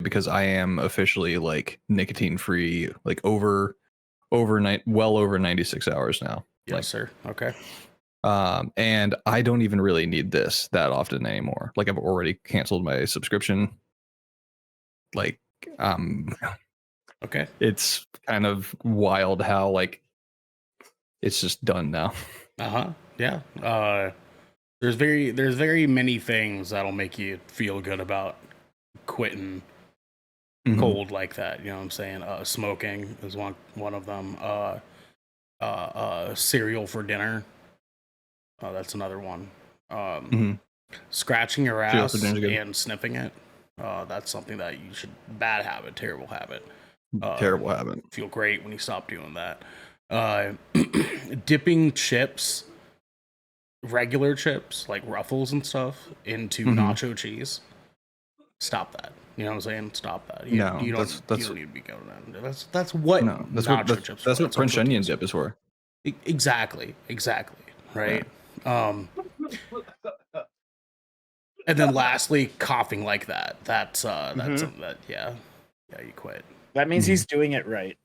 because I am officially like nicotine free, like overnight, well over 96 hours now. Yes, like, sir. Okay. And I don't even really need this that often anymore. Like I've already canceled my subscription. Like, okay. It's kind of wild how like it's just done now. Yeah. There's very many things that'll make you feel good about quitting cold like that. You know what I'm saying? Smoking is one of them. Cereal for dinner. That's another one. Scratching your ass and sniffing it. That's something that you should. Bad habit, terrible habit. Terrible habit. Feel great when you stop doing that. Dipping chips, regular chips like Ruffles and stuff, into nacho cheese. Stop that. You know what I'm saying? Stop that. You don't need to be going on. That's what nacho chips. That's what French onion dip is for. Exactly. Right. Yeah. And then lastly, coughing like that. That's something that you quit. That means he's doing it right.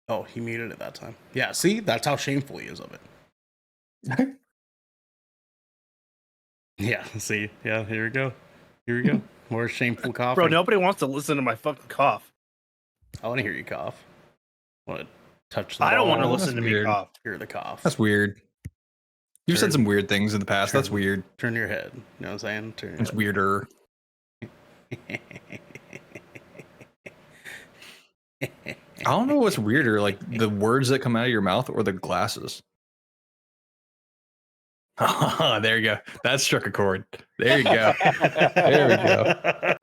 Oh, he muted it that time. Yeah, see? That's how shameful he is of it. Yeah, see? Yeah, here we go. More shameful coughing. Bro, nobody wants to listen to my fucking cough. I want to hear you cough. Want to touch I don't want to listen to me cough. Hear the cough. That's weird. You've said some weird things in the past. That's weird. Turn your head. You know what I'm saying? It's weirder. I don't know what's weirder, like the words that come out of your mouth or the glasses. There you go. That struck a chord. There you go. There we go.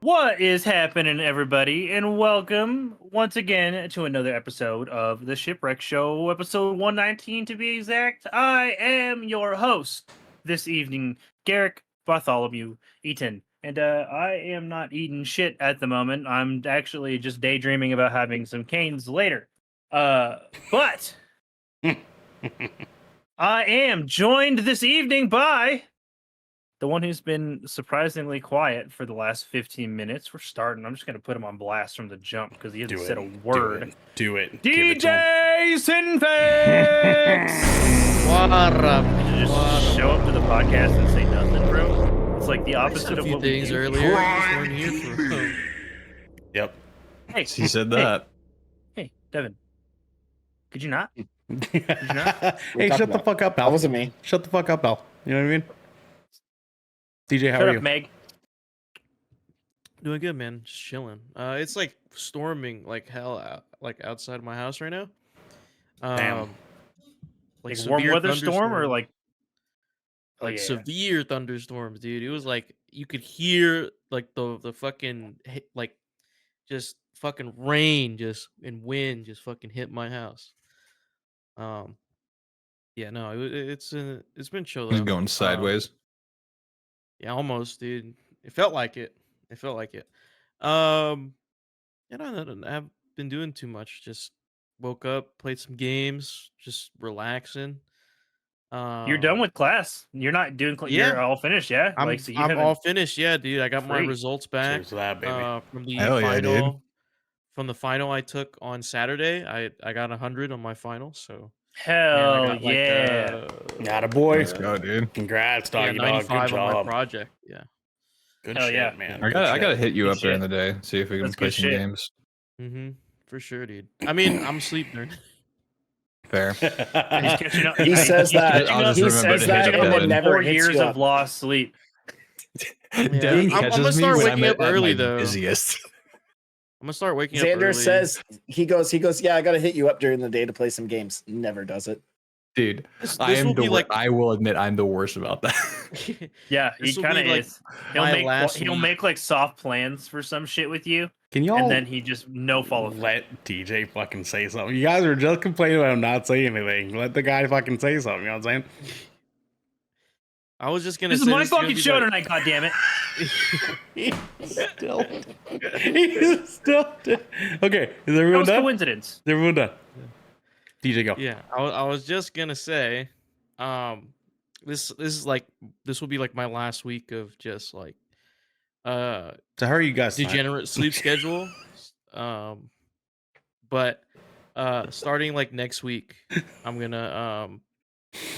What is happening, everybody, and welcome once again to another episode of the Shipwreck Show, episode 119 to be exact. I am your host this evening, Garrick Bartholomew Eaton, and I am not eating shit at the moment. I'm actually just daydreaming about having some canes later. But I am joined this evening by the one who's been surprisingly quiet for the last 15 minutes. We're starting. I'm just going to put him on blast from the jump because he hasn't said a word. Do it. DJ Sinfix! What up? Did you just show up to the podcast and say nothing, bro? It's like the opposite of what we do. Earlier. Weren't here for... Yep. Hey, he said that. Hey, Devin. Could you not? Hey, shut the fuck up, Al. That wasn't me. Shut the fuck up, Al. You know what I mean? DJ, how Shut are up, you? Meg. Doing good, man. Just chilling. It's like storming like hell like outside my house right now. Damn. Like warm weather storm or like severe thunderstorms, dude. It was like you could hear like the fucking like just fucking rain just and wind just fucking hit my house. Yeah, no, it's been chill though. He's going sideways. Yeah, almost, dude. It felt like it. I haven't been doing too much. Just woke up, played some games, just relaxing. You're done with class. You're not doing. Yeah. You're all finished. Yeah, I'm all finished. Yeah, dude. I got my results back. Cheers to that, baby. From the Hell yeah, final. dude. From the final I took on Saturday, I got 100 on my final. So hell man, yeah! Got a boy. Let's go, dude. Congrats, doggy dog. 95 Good on my job. project. Yeah. Good Hell shit, yeah. man. I gotta hit you Good up during shit. the day. See if we can That's play good some shit. games. For sure, dude. I mean, I'm asleep during. Fair. He's catching up. He says that. I'll just He remember says to hit that you and up. then never 4 hits years you of up. lost sleep. Devin I'm catches gonna me start when waking I'm up at early, my though. busiest. I'm gonna start waking up early. Xander says he goes, yeah, I gotta hit you up during the day to play some games. Never does it. Dude, This I am will be like I will admit I'm the worst about that. Yeah, he This will kind of be, like, is. my last He'll week. make like soft plans for some shit with you, Can y'all and then he just no follow through. let DJ fucking say something? You guys are just complaining about him not saying anything. Let the guy fucking say something. You know what I'm saying? I was just gonna This say is my this is gonna fucking be show like- tonight, goddammit. He's still. Okay, is That everyone was done? coincidence. Is everyone done? DJ, go. Yeah, I was just gonna say, this is like this will be like my last week of just like So how are you guys tonight? degenerate sleep schedule. But starting like next week, I'm gonna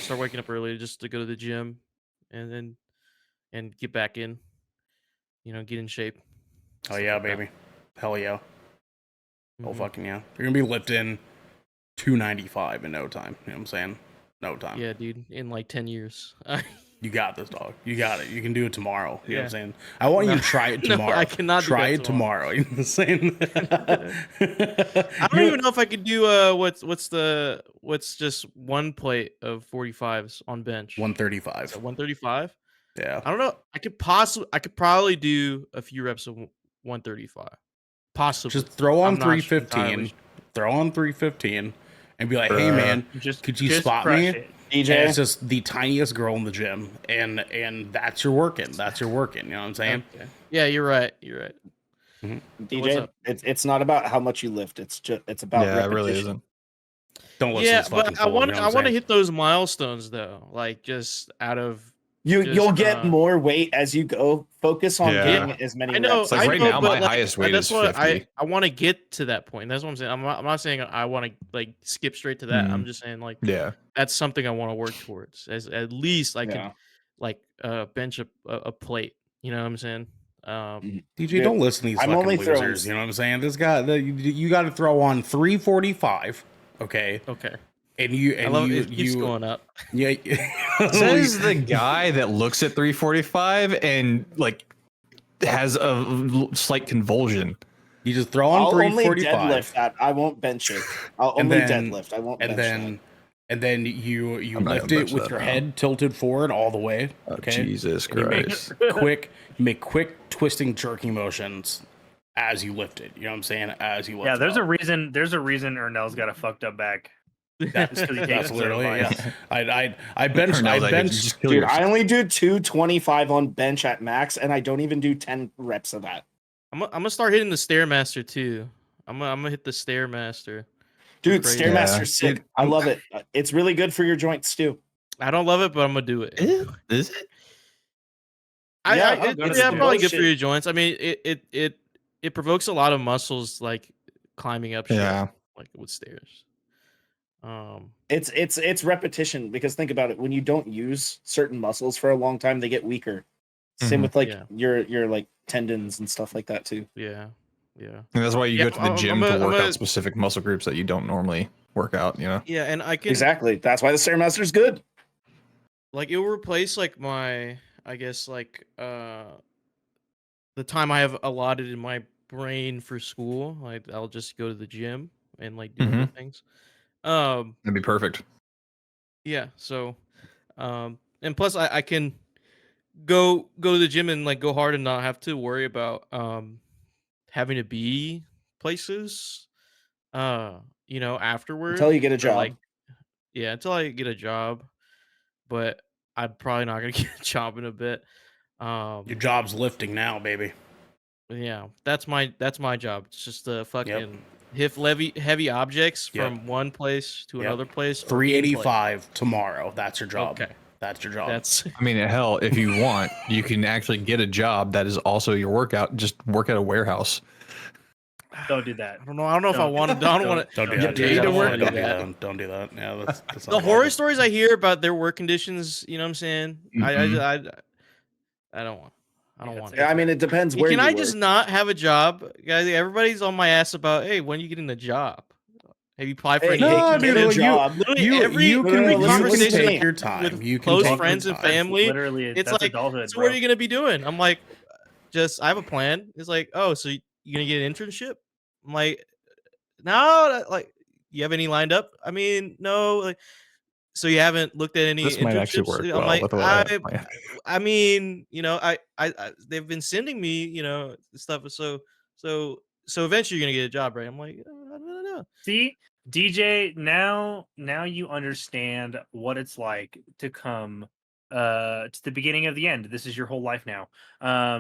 start waking up early just to go to the gym, and get back in, get in shape. Oh stuff yeah, like that. baby. Hell yeah. Oh Mhm. fucking yeah. You're gonna be lifting 295 in no time. You know what I'm saying? No time. Yeah, dude, in like 10 years. You got this, dog. You got it. You can do it tomorrow. You know what I'm Yeah. saying? I want you No. to try it No, tomorrow. I cannot do try that it tomorrow. You know what I'm saying? I don't even know if I could do what's just one plate of 45s on bench. 135. 135. Yeah. I don't know. I could probably do a few reps of 135. Possibly. Just throw on I'm not entirely 315. sure. Throw on 315 and be like, "Hey man, could you spot crush me?" it. DJ, And it's just the tiniest girl in the gym, and that's your working. That's your working. You know what I'm saying? Okay. Yeah, you're right. What's DJ, up? it's not about how much you lift. It's about Yeah, it really repetition. isn't. Don't listen Yeah, to this fucking but I fool, want you know I what I'm want to saying? hit those milestones though, like just out of You'll just, get more weight as you go. Focus on Yeah. getting as many I know. reps. Like as right you now, can. my highest weight that's is what 50. I want to get to that point. That's what I'm saying. I'm not saying I want to like skip straight to that. I'm just saying like Yeah. that's something I want to work towards. As at least I Yeah. could like bench a plate. You know what I'm saying? DJ, Dude, don't listen to these I'm fucking only throwing- losers. You know what I'm saying? This guy, you got to throw on 345. Okay, Okay. and you I and love you it. Keeps you going up. yeah. Says the guy that looks at 345 and like has a slight convulsion. You just throw on I'll only 345. deadlift that. I won't bench it. I'll And only then- deadlift. I won't and bench then and then you I'm not lift gonna it bench with that your now. head tilted forward all the way. Oh, Okay, Jesus And you make Christ. quick twisting jerking motions as you lift it. You know what I'm saying? As you lift Yeah, it there's up. a reason. There's a reason Ernell's got a fucked up back. That's, Because he takes that's literally advice. yeah. I bench Ernell's like, bench just kill Dude, yourself. I only do 225 on bench at max, and I don't even do 10 reps of that. I'm gonna start hitting the Stairmaster too. I'm gonna hit the Stairmaster. Dude, Crazy. Stairmaster's Yeah. sick. Dude, I love it. It's really good for your joints too. I don't love it, but I'm gonna do it. Is it? Yeah, it's go to yeah, some probably good for bullshit. your joints. I mean, it provokes a lot of muscles, like climbing up shit, Yeah. like with stairs. It's repetition, because think about it. When you don't use certain muscles for a long time, they get weaker. Same Mhm. with like Yeah. your like tendons and stuff like that too. Yeah. And that's why you Yeah, go to the gym I'm to work a- out specific muscle groups that you don't normally work out, you know? Yeah, and I can Exactly. That's why the Stairmaster's good. like it will replace like my, I guess like the time I have allotted in my brain for school. Like I'll just go to the gym and like do other things. That'd be perfect. Yeah, so and plus I can go to the gym and like go hard and not have to worry about having to be places afterwards. Until you get a So, job. like yeah, until I get a job. But I'm probably not gonna get a job in a bit. Your job's lifting now, baby. Yeah, that's my job. It's just to fucking hit heavy objects Yep. from one place to another place. or in place. 385 tomorrow. That's your job. Okay. That's your job. That's I mean, hell, if you want, you can actually get a job that is also your workout. Just work at a warehouse. Don't do that. I don't know if I Don't- want to. I don't want to. Don't do Don't that. do dude. that. Don't Don't do do that. Don't do that. Yeah, that's The horror stories I hear about their work conditions, you know what I'm saying? I don't want. I don't want. Yeah, I mean, it depends where Can you I work. just not have a job, guys? Everybody's on my ass about, hey, when are you getting the job? Have you applied for Hey, any? no, vacancies?" dude, you- job. Literally You every you can no, listen conversation to me. take your time. with You can close take your friends and time. family, Literally, it's that's like, adulthood, so bro. what are you gonna be doing? I'm like, just I have a plan. It's like, oh, so you gonna get an internship? I'm like, no, like, you have any lined up? I mean, no. Like, so you haven't looked at any This might actually internships? work I'm well like, with what I have. I mean, I they've been sending me, stuff. So so eventually you're gonna get a job, right? I'm like, I don't know. See, DJ, now you understand what it's like to come to the beginning of the end. This is your whole life now.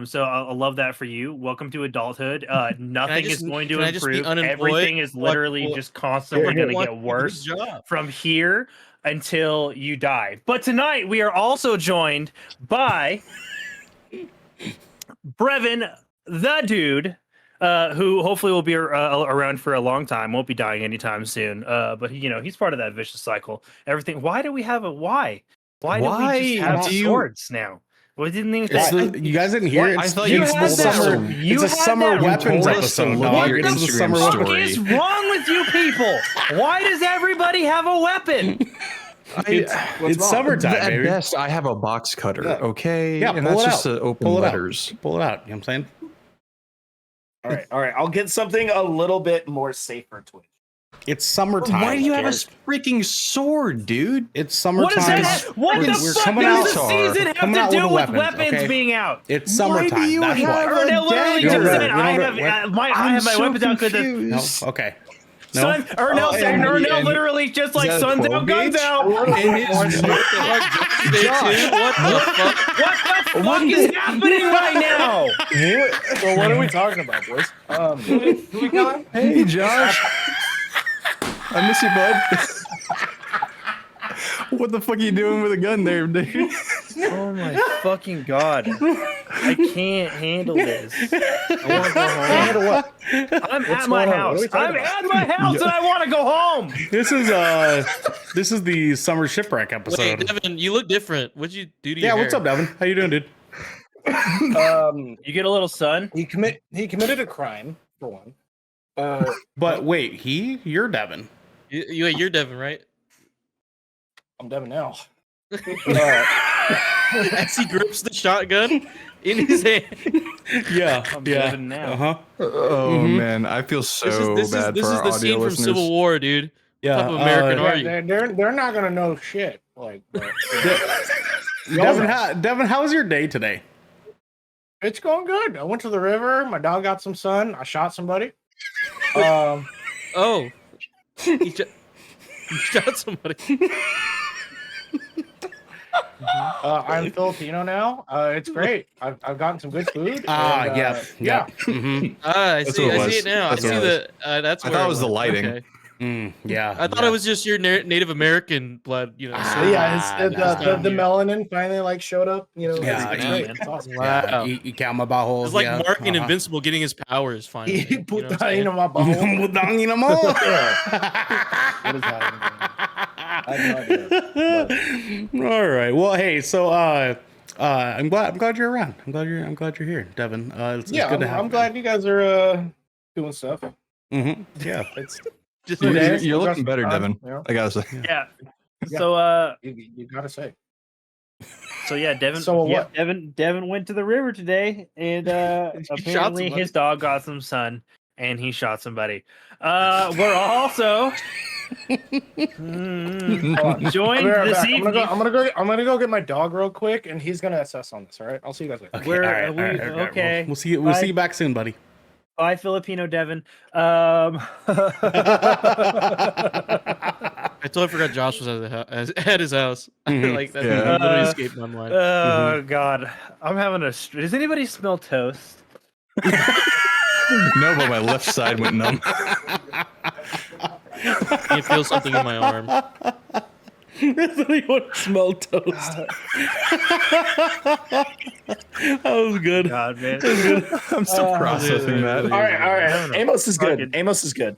So I love that for you. Welcome to adulthood. Nothing is going to improve. Everything is literally just constantly going to get worse from here until you die. But tonight we are also joined by Brevin, the dude, who hopefully will be around for a long time, won't be dying anytime soon. But he's part of that vicious cycle. Everything. Why do we have a why? Why do we just have swords now? We didn't even. You guys didn't hear it. I thought it's a summer weapons episode. What the fuck is wrong with you people? Why does everybody have a weapon? It's summertime, At baby. best, I have a box cutter. Yeah. Okay, Yeah, and pull that's it just out. to open Pull it letters. Pull it out. You know what I'm saying? All right. I'll get something a little bit more safer, Twitch. It's summertime. Why do you have a freaking sword, dude? It's summertime. What is that? What the fuck does the season have to do with weapons being out? It's summertime. That's why. Ernell literally just said, I have my weapons out because No. Okay. No. Ernell literally just like sun's out, guns out. What the fuck? What is happening right now? So what are we talking about, boys? Who we got? Hey, Josh. I miss you, bud. What the fuck are you doing with a gun there, dude? Oh my fucking god. I can't handle this. I want to go home. Handle what? I'm at my house. I'm at my house and I want to go home. This is the summer shipwreck episode. Wait, Devin, you look different. What'd you do to your hair? What's up, Devin? How you doing, dude? You get a little sun? He committed a crime for one. But wait, you're Devin. You're Devin, right? I'm Devin now. As he grips the shotgun in his hand. Yeah, I'm Devin now. Uh-huh. Oh man, I feel so bad this for is our the audio scene from listeners. Civil War, dude. Yeah, What type of American are you? They're not gonna know shit. Like, Devin, how was your day today? it's going good. I went to the river. My dog got some sun. I shot somebody. Oh. You shot somebody. I'm Filipino now. It's great. I've gotten some good food. Yeah. Mm-hmm. I That's see. what it I see was. it now. That's I see what it the. That's. I where thought it was the lighting. Okay. Yeah. I thought it was just your Native American blood. You know. The melanin finally like showed up. You know. Yeah, it's great. It's awesome. Wow. You count my buttholes. It's like Mark in Invincible getting his powers finally. He put You know what that I'm in saying? my butthole. Putang ina mo. What is happening? I have no idea. All right. Well, hey. So, I'm glad you're around. I'm glad you're here, Devin. It's good to have I'm you. glad you guys are doing stuff. Mm-hmm. Yeah. It's Just You're looking better, Devin. You know? I gotta say. Yeah. Yeah. So You gotta say. so yeah, Devin. So yeah, what? Devin went to the river today, and apparently somebody. his dog got some sun, and he shot somebody. We're also joined this evening. I'm gonna go get my dog real quick, and he's gonna assess on this. All right, I'll see you guys later. Okay. We're- all right, we- all right. okay. We'll see you. We'll see you back soon, buddy. Bye, Filipino Devin. I totally forgot Josh was at his house. Mhm. Like that Yeah. literally escaped my mind. Oh God, I'm having a. Does anybody smell toast? No, but my left side went numb. I feel something in my arm. Does anyone smell toast? That was good. God, man. I'm still processing that. All right. Having a Amos is fucking- good. Amos is good.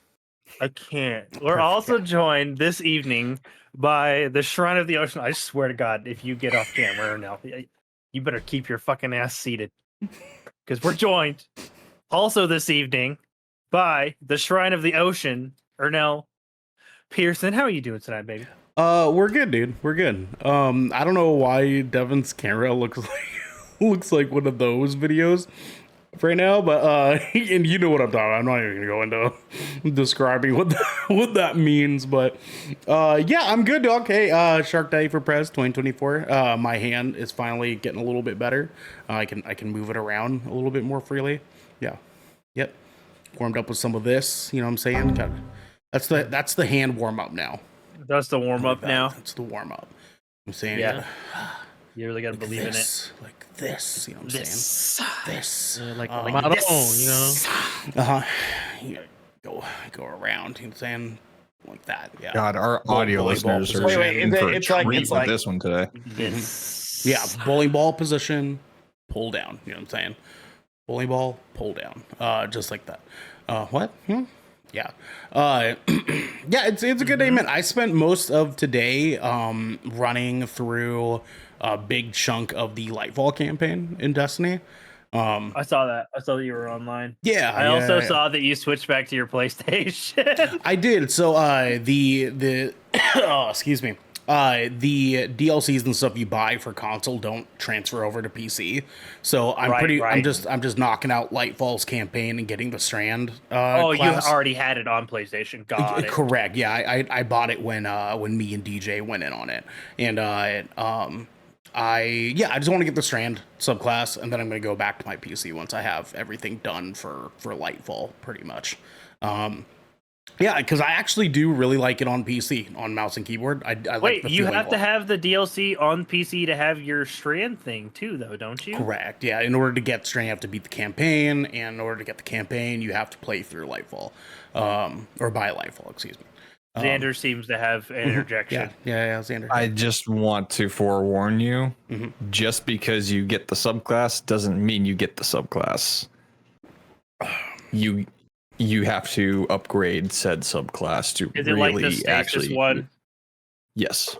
I can't. We're also joined this evening by the Shrine of the Ocean. I swear to God, if you get off camera now, you better keep your fucking ass seated. Because we're joined also this evening by the Shrine of the Ocean, Ernell Pearson. How are you doing tonight, baby? We're good, dude. We're good. I don't know why Devin's camera looks like one of those videos right now, but and you know what I'm talking about. I'm not even gonna go into describing what that means, but yeah, I'm good, dog. Hey, Shark Daddy for Prez 2024. My hand is finally getting a little bit better. I can move it around a little bit more freely. Yeah. Yep. warmed up with some of this. You know what I'm saying? That's the hand warm up now. That's the warm up now. That's the warm up. I'm saying, Yeah. You really gotta believe in it. Like this, you know what I'm saying? This, like my own, you know. You go around. You know what I'm saying? Like that. Yeah. God, our audio listeners are in for a treat with this one today. This. Yeah, bowling ball position, pull down. You know what I'm saying? Bowling ball, pull down. Just like that. What? Yeah. Yeah, it's a good day, man. I spent most of today running through a big chunk of the Lightfall campaign in Destiny. I saw that. I saw that you were online. Yeah. I also saw that you switched back to your PlayStation. I did. So the excuse me. The DLCs and stuff you buy for console don't transfer over to PC. So I'm just knocking out Lightfall's campaign and getting the Strand. Class. You already had it on PlayStation. Got it. Correct. Yeah, I bought it when me and DJ went in on it, and I just want to get the Strand subclass, and then I'm going to go back to my PC once I have everything done for Lightfall, pretty much. Yeah, because I actually do really like it on PC, on mouse and keyboard. I Wait, like you have to have the DLC on PC to have your Strand thing too, though, don't you? Correct. Yeah, in order to get Strand, you have to beat the campaign, and in order to get the campaign, you have to play through Lightfall, or buy Lightfall. Excuse me. Xander seems to have an interjection. Yeah, Xander. I just want to forewarn you, just because you get the subclass doesn't mean you get the subclass. You have to upgrade said subclass to Is it really like the stasis actually one? Yes.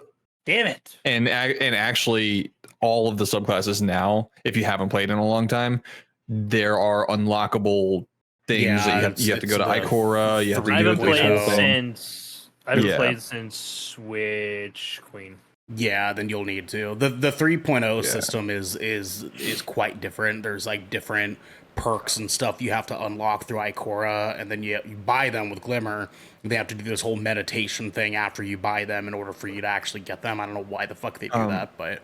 Damn it. And actually all of the subclasses now, if you haven't played in a long time, there are unlockable things that you have to go to Ikora, you have to I haven't do this whole played thing. since Switch Queen. Yeah, then you'll need to. The 3.0 system is quite different. There's like different perks and stuff you have to unlock through Ikora, and then you buy them with Glimmer. They have to do this whole meditation thing after you buy them in order for you to actually get them. I don't know why the fuck they do that, but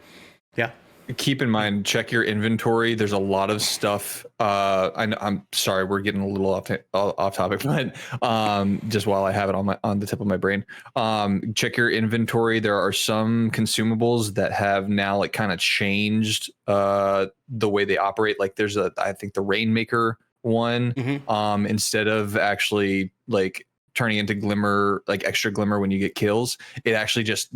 yeah. Keep in mind, check your inventory. There's a lot of stuff. I'm sorry, we're getting a little off topic, but just while I have it on the tip of my brain, check your inventory. There are some consumables that have now like kind of changed the way they operate. Like there's I think the Rainmaker one. Instead of actually like turning into Glimmer, like extra Glimmer when you get kills, it actually just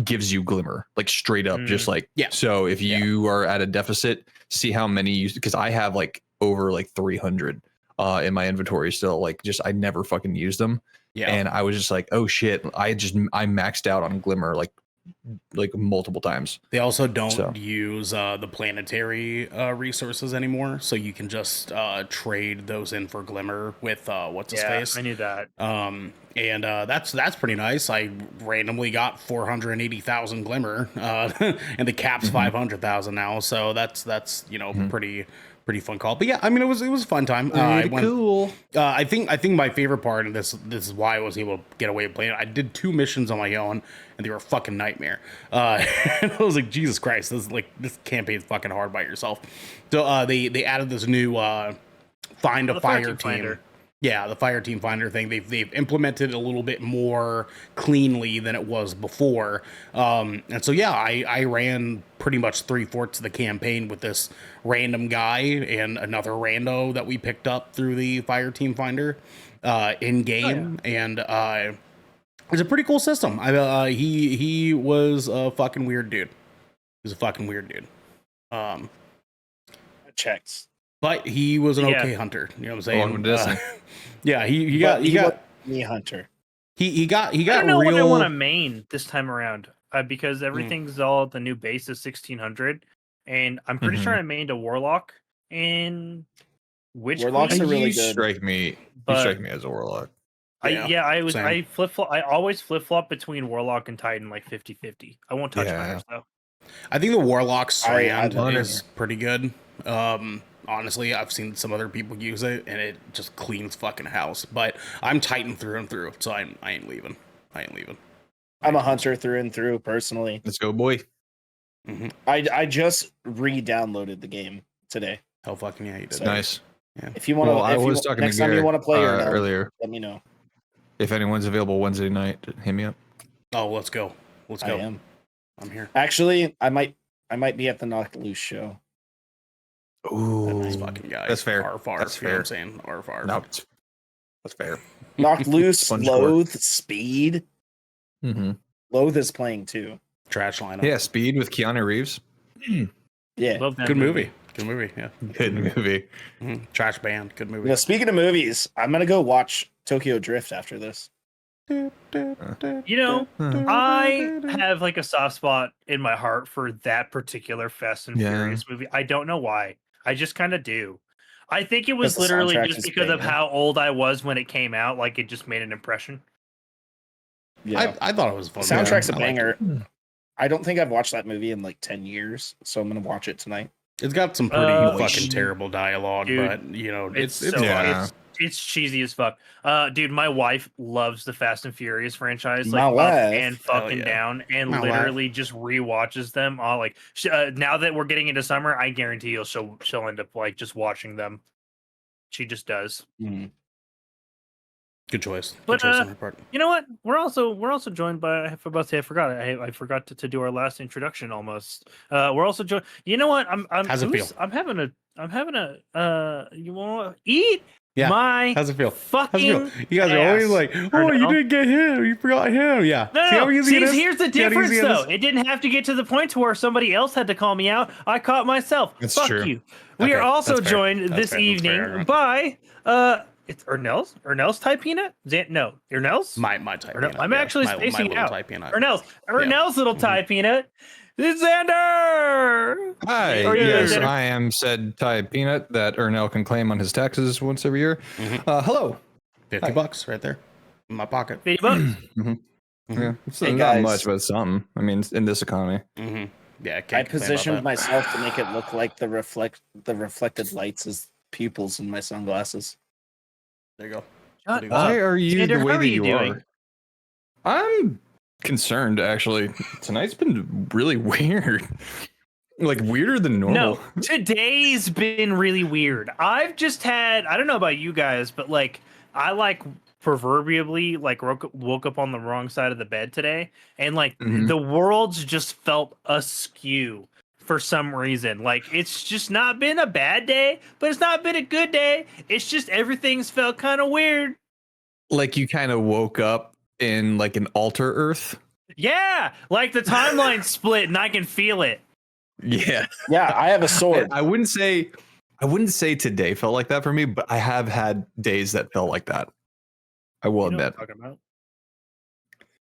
gives you Glimmer, like straight up, just like so if you are at a deficit, see how many you, because I have like over like 300 in my inventory still, like just I never fucking use them. And I was just like, oh shit, I maxed out on Glimmer like multiple times. They also don't use the planetary resources anymore, so you can just trade those in for Glimmer with what's his face. I knew that. And that's pretty nice. I randomly got 480,000 Glimmer, and the cap's 500,000 now, so that's pretty fun call. But yeah, I mean, it was a fun time. Cool. I think my favorite part, and this is why I was able to get away with playing it, I did 2 missions on my own, and they were a fucking nightmare. And I was like, Jesus Christ, this campaign's fucking hard by yourself. So they added this new find a fire team. Finder. Yeah, the fire team finder thing. They've implemented it a little bit more cleanly than it was before. And so yeah, I ran pretty much 3/4 of the campaign with this random guy and another rando that we picked up through the fire team finder in game. And it's a pretty cool system. He was a fucking weird dude. He was a fucking weird dude. Checks. But he was an okay hunter. You know what I'm saying? Yeah, he got me hunter. He got I don't know what I want to main this time around because everything's all at the new base of 1600, and I'm pretty sure I mained a warlock in Warlocks are really good. You strike me as a warlock. I flip-flop. I always flip-flop between warlock and titan like 50-50. I won't touch hunters though. I think the warlock strand is pretty good. Honestly, I've seen some other people use it, and it just cleans fucking house. But I'm Titan through and through, so I ain't leaving. I'm a hunter through and through, personally. Let's go, boy. I just re-downloaded the game today. Oh, fucking yeah, you did. Nice. Yeah. If you want to, Well, I was talking next to time you Garrett, want to play earlier. let me know. If anyone's available Wednesday night, hit me up. Oh, let's go. Let's I go. am. I'm here. Actually, I might be at the Knock Loose show. Ooh, These fucking guys. that's fair. Arf, arf, That's you know what I'm fair. saying? Arf, arf. No, that's fair. Knocked Loose, Sponge Loathe, Speed. Mm-hmm. Loathe is playing too. Trash lineup. Yeah, Speed with Keanu Reeves. Yeah. Love that Good movie. Good movie. Yeah. Good movie. Mhm. Trash band. Good movie. Now, speaking of movies, I'm gonna go watch Tokyo Drift after this. You know, I have like a soft spot in my heart for that particular Fast and Yeah. Furious movie. I don't know why. I just kind of do. I think it was the literally soundtrack just is because of banger. how old I was when it came out. Like it just made an impression. Yeah. I thought it was fun. Soundtrack's Yeah, a I liked banger. it. I don't think I've watched that movie in like 10 years, so I'm gonna watch it tonight. It's got some pretty fucking terrible dialogue, dude, but you know, It's it's so yeah. it's cheesy as fuck. Dude, my wife loves the Fast and Furious franchise, My like up wife? and Hell fucking yeah. down, and My wife. literally just rewatches them all. Like now that we're getting into summer, I guarantee she'll end up like just watching them. She just does. Mhm. good choice. Good But, choice on her part. You know what? We're also joined by. I forgot to do our last introduction almost. We're also joined. You know what? How's it feel? I'm having a. You want to eat? Yeah. My How's it feel? fucking. You guys are always ass. like, Or oh, you no? didn't get him. You forgot him. Yeah. No, See how easy it is? here's the See how difference easy it though. is? It didn't have to get to the point to where somebody else had to call me out. I caught myself. That's Fuck true. you. We Okay, are also that's fair. joined That's this fair. That's evening fair. by it's Ernell's Thai peanut. No, Ernell's. My type. Ernell- peanut, I'm yeah. actually my spacing little out. type peanut. Ernell's little Thai peanut. It's Xander. Hi, How are you doing, yes, Xander? I am said Thai peanut that Ernell can claim on his taxes once every year. Hello. $50 right there in my pocket. $50. Yeah, it's Hey, not guys. much, but it's something. I mean, in this economy. Mm-hmm. Yeah, I can't complain about positioned that. myself to make it look like the reflected lights as pupils in my sunglasses. There you go. Shut Pretty up. Why are you Xander, the way how are that you you doing? are? I'm concerned, actually. Tonight's been really weird. Like, weirder than normal. No, today's been really weird. I've just had, I don't know about you guys, but like, I like proverbially like woke up on the wrong side of the bed today, and like Mhm. the world's just felt askew for some reason. Like, it's just not been a bad day, but it's not been a good day. It's just everything's felt kind of weird. Like, you kind of woke up in like an alter Earth. Yeah, like the timeline split, and I can feel it. Yeah. Yeah, I have a sword. I wouldn't say today felt like that for me, but I have had days that felt like that. I will You know what admit. I'm talking about.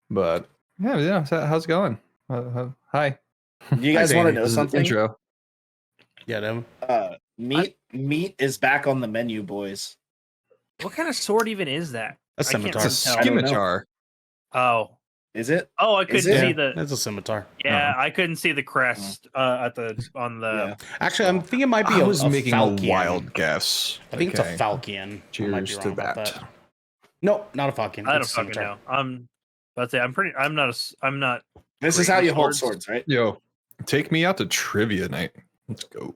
But yeah. So how's it going? Hi. You guys want to know This is the something? Intro. Yeah, Devin. Meat is back on the menu, boys. What kind of sword even is that? A I can't scimitar. It's a I don't know. scimitar. Oh, Is it? I Is couldn't it? see Yeah, the. it's a scimitar. Yeah, I couldn't see the crest on the. Yeah. Actually, I'm thinking it might be I a, was a making falcon. a wild guess. I think it's Okay. a falcon. I might be Cheers wrong to about that. No, not a falcon. I don't It's a fucking scimitar. know. I'm about to say I'm not. This is Great how with you hold swords. swords, right? Yo, take me out to trivia night. Let's go.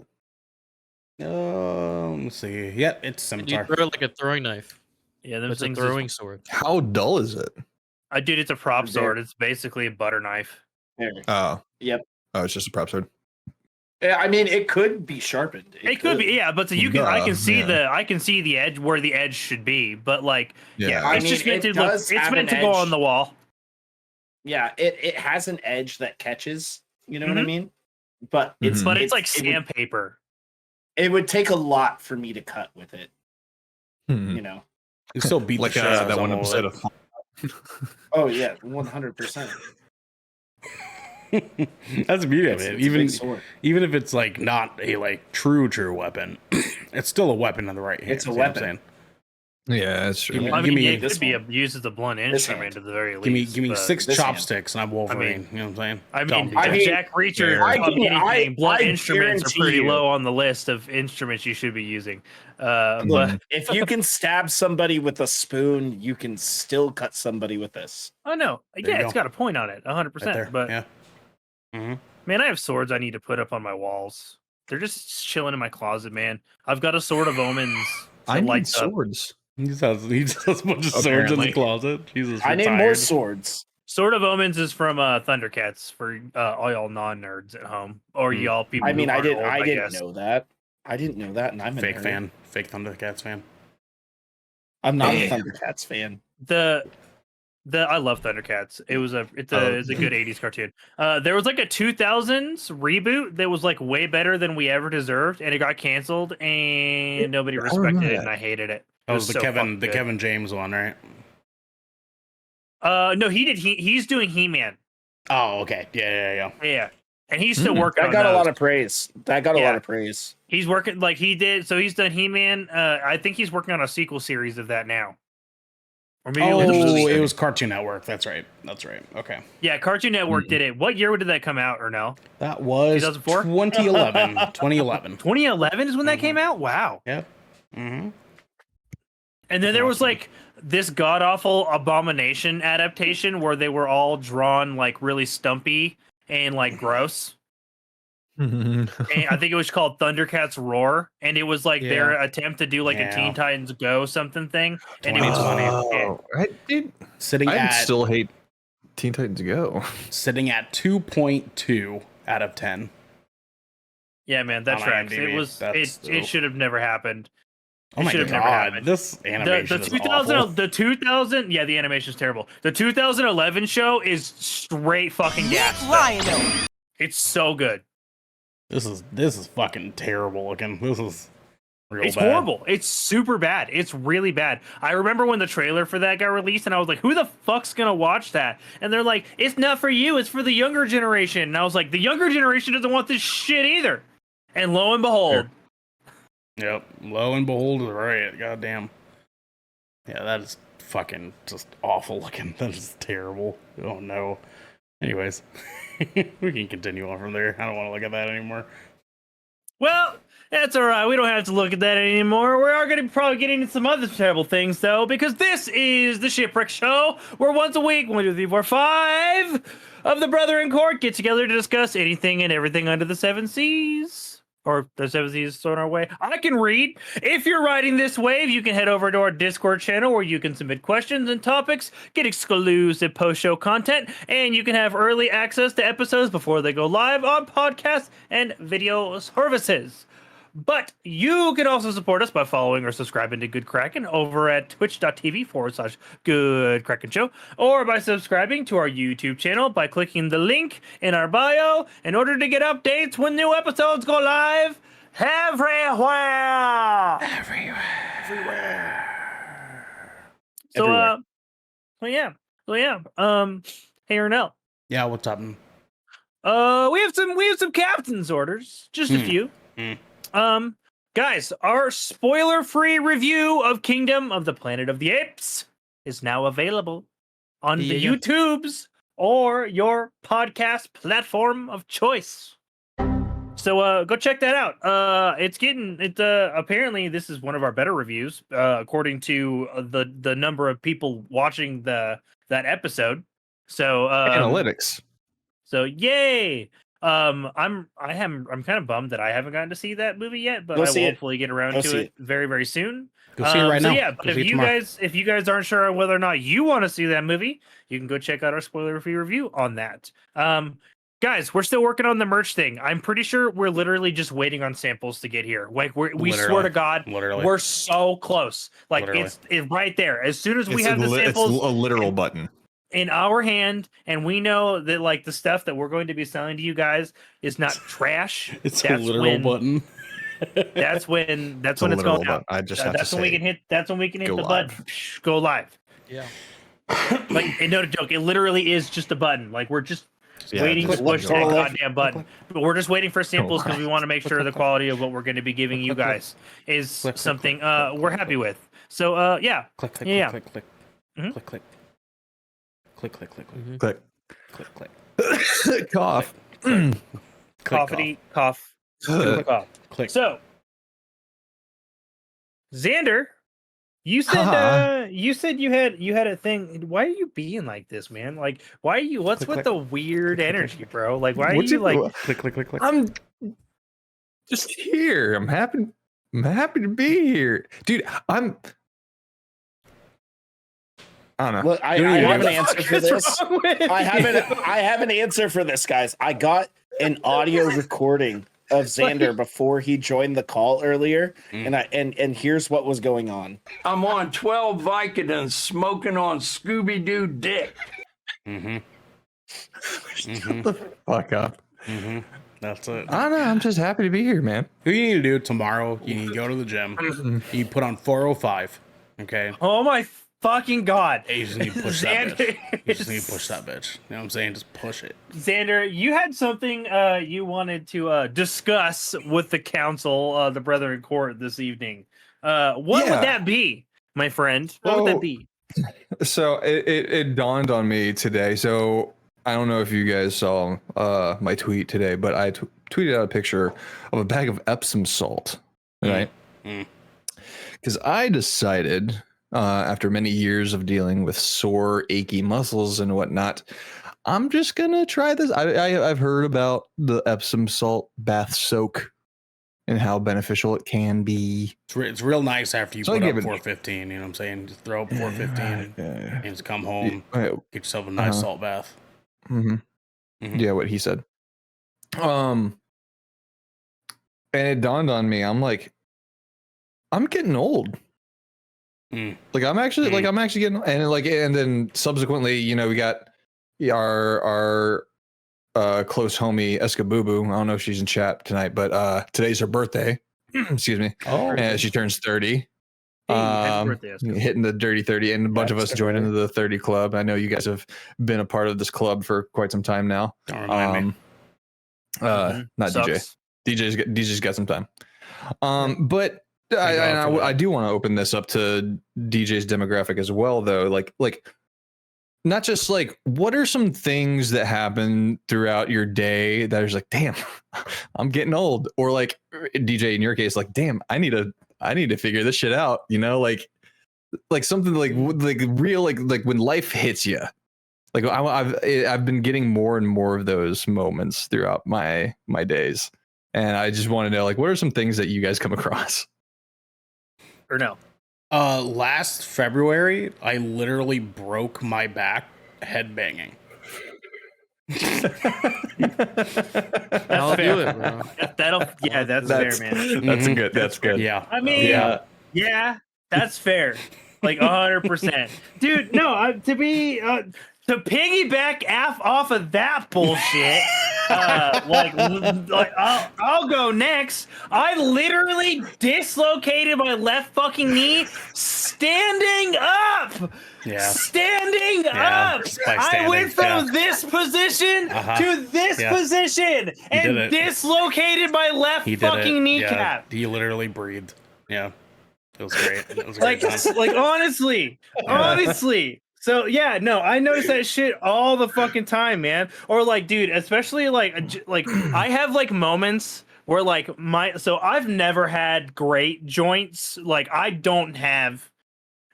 Let's see. Yep, it's You scimitar. throw it like a throwing knife. Yeah, But those it's a things. throwing sword. How dull is it? Dude, it's a prop There. sword. It's basically a butter knife. There. Oh. Yep. Oh, it's just a prop sword. Yeah, I mean, it could be sharpened. It could be, yeah, but you can. I Duh, can see yeah. I can see the edge where the edge should be, but like, yeah, I it's mean, just meant it to look. does It's have meant an to go edge. on the wall. Yeah, it has an edge that catches. You know what I Mhm. mean? But it's Mhm. But it's like it would- sandpaper. It would take a lot for me to cut with it. Hmm. You know? You still beat Like the shit out of that one someone with episode it. of. Oh yeah, 100%. That's the beauty of It's it. a Even big sword. even if it's like not a like true weapon, it's still a weapon in the right hand. It's a you know what I'm weapon. saying? Yeah, that's true. Give me- I mean, me it this could be one. used as a blunt This instrument hand. at the very Give me least. give me but- 6 this hand. chopsticks and I'm Wolverine. You know what I'm saying? I Tell mean, me. I mean, Jack Reacher I taught me anything. Blunt I instruments are guarantee pretty you. low on the list of instruments you should be using. Look, But if you can stab somebody with a spoon, you can still cut somebody with this. oh no, There yeah, you it's go. got a point on it, 100%. Right there. But yeah. Mm-hmm. man, I have swords I need to put up on my walls. They're just chilling in my closet, man. I've got a Sword of Omens. I need swords. He just has a bunch of swords in the closet. Jesus, I need more swords. Sword of Omens is from Thundercats for all y'all non-nerds at home, or y'all people. I mean, I didn't know that. I didn't know that, and I'm a fake nerd. fan, fake Thundercats fan. I'm not a Thundercats fan. I love Thundercats. It's a good 80s cartoon. There was like a 2000s reboot that was like way better than we ever deserved, and it got canceled, and nobody respected it, and I hated it. That was the Kevin James one, right? No, he's doing He-Man. Oh, okay. Yeah. And he's still working. That got a lot of praise. A lot of praise. He's working like he did. So he's done He-Man. I think he's working on a sequel series of that now. Or maybe it was Cartoon Network. That's right. Okay. Yeah, Cartoon Network did it. What year did that come out, or no? That was 2004? 2011. 2011. 2011 is when that came out? Wow. Yep. Mm-hmm. And then there was like this god-awful Abomination adaptation where they were all drawn like really stumpy and like gross. And I think it was called Thundercats Roar, and it was like their attempt to do like a Teen Titans Go something thing. And it was funny. I still hate Teen Titans Go. Sitting at 2.2 out of 10. Yeah, man, that tracks. It should have never happened. Oh my god, this animation is awful. The 2000, yeah, the animation is terrible. The 2011 show is straight fucking gas. It's so good. This is fucking terrible looking. This is real It's bad. horrible. It's super bad. It's really bad. I remember when the trailer for that got released, and I was like, "Who the fuck's gonna watch that?" And they're like, "It's not for you. It's for the younger generation." And I was like, "The younger generation doesn't want this shit either." And lo and behold. Yep. Lo and behold is right. Goddamn. Yeah, that is fucking just awful looking. That is terrible. Oh no. Anyways, we can continue on from there. I don't want to look at that anymore. Well, that's all right. We don't have to look at that anymore. We are going to probably get into some other terrible things, though, because this is the Shipwreck Show, where once a week, 1, 2, 3, 4, 5 of the Brother in Court get together to discuss anything and everything under the 7 seas. Or the 7 seas thrown our way. I can read. If you're riding this wave, you can head over to our Discord channel where you can submit questions and topics, get exclusive post-show content, and you can have early access to episodes before they go live on podcasts and video services. But you can also support us by following or subscribing to Good Kraken over at twitch.tv/Good Kraken Show, or by subscribing to our YouTube channel by clicking the link in our bio in order to get updates when new episodes go live everywhere. So, yeah. Hey, Ernell. Yeah, what's up? We have some captain's orders, just a few. Guys, our spoiler-free review of Kingdom of the Planet of the Apes is now available on the YouTubes or your podcast platform of choice. So go check that out. Apparently this is one of our better reviews, according to the number of people watching that episode. So analytics. So yay! I'm kind of bummed that I haven't gotten to see that movie yet, but I will hopefully get around to it very, very soon. Go see it right now. Yeah, but if you guys aren't sure whether or not you want to see that movie, you can go check out our spoiler-free review on that. Guys, we're still working on the merch thing. I'm pretty sure we're literally just waiting on samples to get here. Like we swear to God, we're so close. Like it's right there. As soon as we have the samples, it's a literal button in our hand, and we know that like the stuff that we're going to be selling to you guys is not trash. It's a literal button. That's when it's going out. I just have to say, that's when we can hit the button. Go live. Yeah. Like, no joke. It literally is just a button. Like we're just waiting to push that goddamn button. But we're just waiting for samples because we want to make sure the quality of what we're going to be giving you guys is something we're happy with. So yeah. Click. Mm-hmm. Click. Cough. Cough. Click. So, Xander, you said you had a thing. Why are you being like this, man? Like, why are you? What's with the weird energy, bro? Like, why are you like? Click. just here. I'm happy to be here, dude. I don't know. Look, I have an answer for this. I have an answer for this, guys. I got an audio recording of Xander before he joined the call earlier, and here's what was going on. I'm on 12 Vicodins smoking on Scooby-Doo dick. Shut the fuck up. That's it. I don't know. I'm just happy to be here, man. What you need to do tomorrow, you need to go to the gym. You put on 405. Okay. Oh my fucking god. Hey, you just need to push that bitch. You just need to push that bitch. You know what I'm saying? Just push it. Xander, you had something you wanted to discuss with the council, the Brethren in Court this evening. What would that be, my friend? What would that be? So it dawned on me today. So I don't know if you guys saw my tweet today, but I tweeted out a picture of a bag of Epsom salt, right? Because I decided, after many years of dealing with sore, achy muscles and whatnot, I'm just gonna try this. I've heard about the Epsom salt bath soak and how beneficial it can be. It's real nice after you put up 415. You know what I'm saying? Just throw up 415 and just come home, get yourself a nice salt bath. Yeah, what he said. And it dawned on me. I'm like, I'm getting old. Like I'm actually getting, and then subsequently, you know, we got our close homie Escabubu. I don't know if she's in chat tonight, but today's her birthday. Excuse me. Oh, and she turns 30. Hitting the dirty 30, and a bunch of us joined into the 30 club. I know you guys have been a part of this club for quite some time now. Don't remind me. Not Sucks. DJ's got some time. But I do want to open this up to DJ's demographic as well, though. Like not just like, what are some things that happen throughout your day that is like, damn, I'm getting old, or like DJ in your case, like, damn, I need to figure this shit out, you know, like something like real, like when life hits you. Like I've been getting more and more of those moments throughout my days, and I just want to know, like, what are some things that you guys come across? Or no? Last February, I literally broke my back headbanging. I'll do it, bro. That's fair, man. That's good. Yeah. I mean, yeah, that's fair. Like 100%. Dude, no, to piggyback off of that bullshit, I'll go next. I literally dislocated my left fucking knee standing up. Yeah. Standing up. I went from this position to this position and dislocated my left fucking kneecap. Yeah. He literally breathed. Yeah. It was great. It was like honestly. So yeah, no, I notice that shit all the fucking time, man. Or like, dude, especially like I have like moments where like I've never had great joints. Like I don't have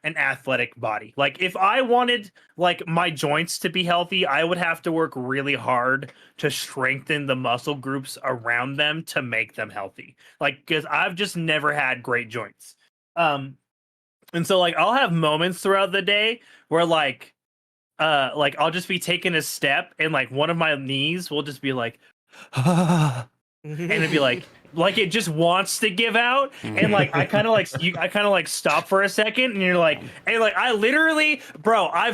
an athletic body. Like if I wanted like my joints to be healthy, I would have to work really hard to strengthen the muscle groups around them to make them healthy. Like, because I've just never had great joints. And so like I'll have moments throughout the day where like I'll just be taking a step and like one of my knees will just be like and it'd be like it just wants to give out, and like I kind of like stop for a second, and you're like, and like I've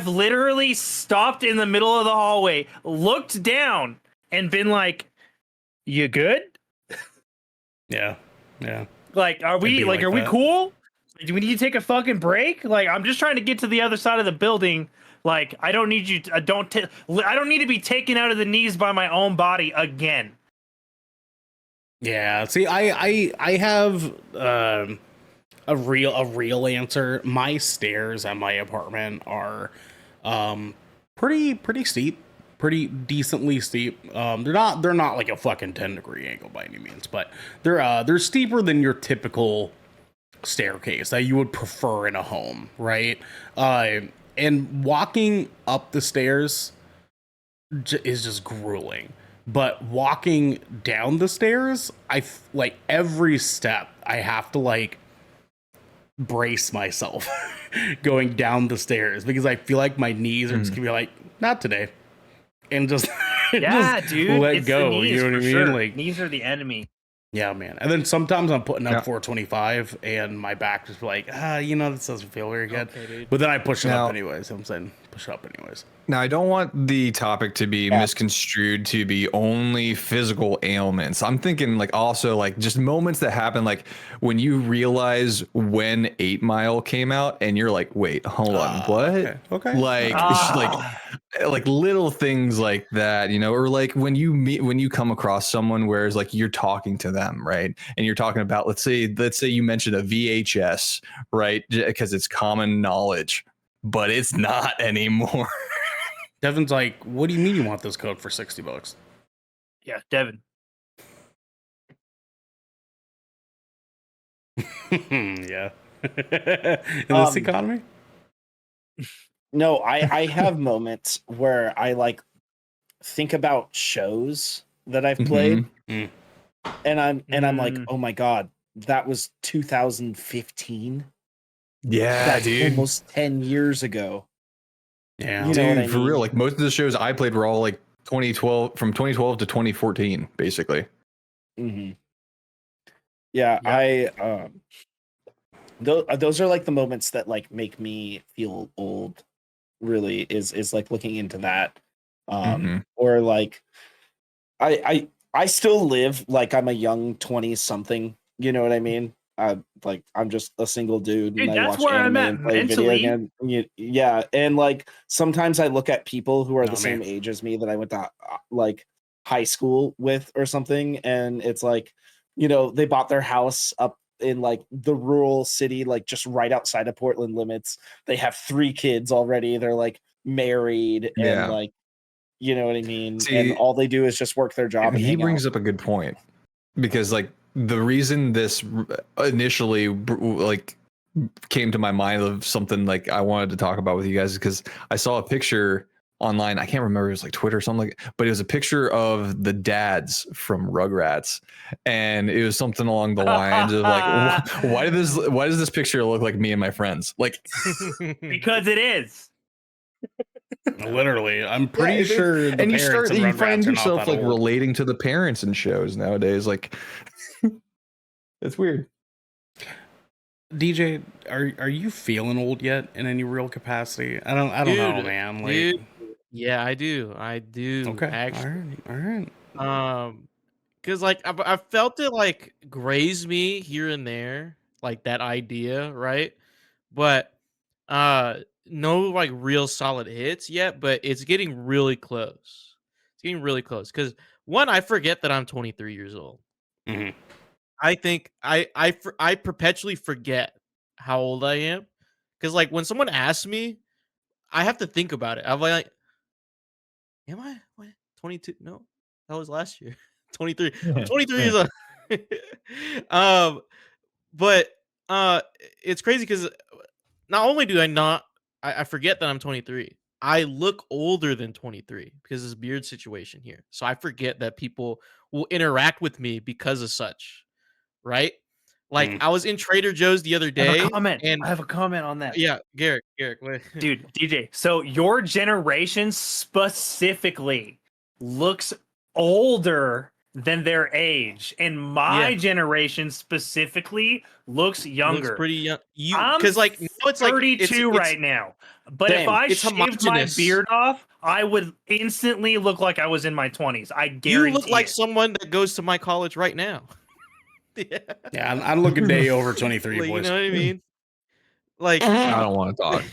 literally stopped in the middle of the hallway, looked down, and been like, "You good?" Yeah. Like, are we cool? Do we need to take a fucking break? Like, I'm just trying to get to the other side of the building. Like, I don't need you. I don't need to be taken out of the knees by my own body again. Yeah. See, I have a real answer. My stairs at my apartment are pretty steep, pretty decently steep. They're not like a fucking 10-degree angle by any means, but they're steeper than your typical staircase that you would prefer in a home, right? And walking up the stairs is just grueling. But walking down the stairs, like every step, I have to like brace myself going down the stairs because I feel like my knees are just gonna be like, not today, and just Yeah, just dude. let It's go. the knees, You know what I for mean? sure. Like, Knees are the enemy. yeah, man. And then sometimes I'm putting up Yeah. 425, and my back just like, this doesn't feel very good. Okay, dude. But then I push it Now- up anyways. I'm saying push it up anyways. Now, I don't want the topic to be misconstrued to be only physical ailments. I'm thinking like also like just moments that happen, like when you realize when 8 Mile came out and you're like, wait, hold on, what? Okay. Like, like little things like that, you know, or like when you come across someone where it's like you're talking to them, right? And you're talking about, let's say you mentioned a VHS, right? Because it's common knowledge, but it's not anymore. Devin's like, what do you mean you want this code for $60? Yeah, Devin. Yeah. In this economy? No, I have moments where I like think about shows that I've played, Mm. and I'm like, Mm. oh my god, that was 2015. Yeah, That's dude. almost 10 years ago. Yeah. You know what Dude, I for mean? real, like most of the shows I played were all like 2012, from 2012 to 2014, basically. Mm-hmm. Yeah, Yep. those are like the moments that like make me feel old. Really, is like looking into that, or like I still live like I'm a young 20 something. You know what I mean? Like I'm just a single dude, Dude, and I that's watch where I'm anime at and play video mentally. game. Yeah, and like sometimes I look at people who are No, the same man. age as me that I went to like high school with or something, and it's like, they bought their house up in like the rural city, like just right outside of Portland limits. They have 3 kids already. They're like married and Yeah. like, you know what I mean? See, and all they do is just work their job and he hang brings out. up a good point, because like the reason this initially like came to my mind of something like I wanted to talk about with you guys is because I saw a picture online. I can't remember, it was like Twitter or something, but it was a picture of the dads from Rugrats, and it was something along the lines of like, why does this picture look like me and my friends? Like, Because it is. Literally, I'm pretty yeah, sure the and parents and you Rugrats find are not yourself that like old. relating to the parents in shows nowadays. Like, it's weird. DJ, are you feeling old yet in any real capacity? I don't know, man. Like, Dude, yeah, I do. okay, Actually. all right. Because like I felt it like graze me here and there, like that idea, right? But no like real solid hits yet, but it's getting really close. It's getting really close because one, I forget that I'm 23 years old. Mhm. I think I perpetually forget how old I am because like when someone asks me, I have to think about it. I'm like, am I what, 22? No, that was last year. 23. I'm 23 years old. um, but it's crazy because not only do I forget that I'm 23. I look older than 23 because of this beard situation here. So I forget that people will interact with me because of such, right? Like I was in Trader Joe's the other I have day, a comment. and I have a comment on that. yeah, Garrick, wait. Dude, DJ. So your generation specifically looks older than their age, and my Yeah. generation specifically looks younger. Looks pretty young. You I'm because like now it's like 32 right now, but if Same. I It's shaved my homogenous. beard off, I would instantly look like I was in my 20s. I guarantee You look like it. someone that goes to my college right now. Yeah, I'm looking day over 23, Like, you boys. know what I mean? Like, I don't want to talk.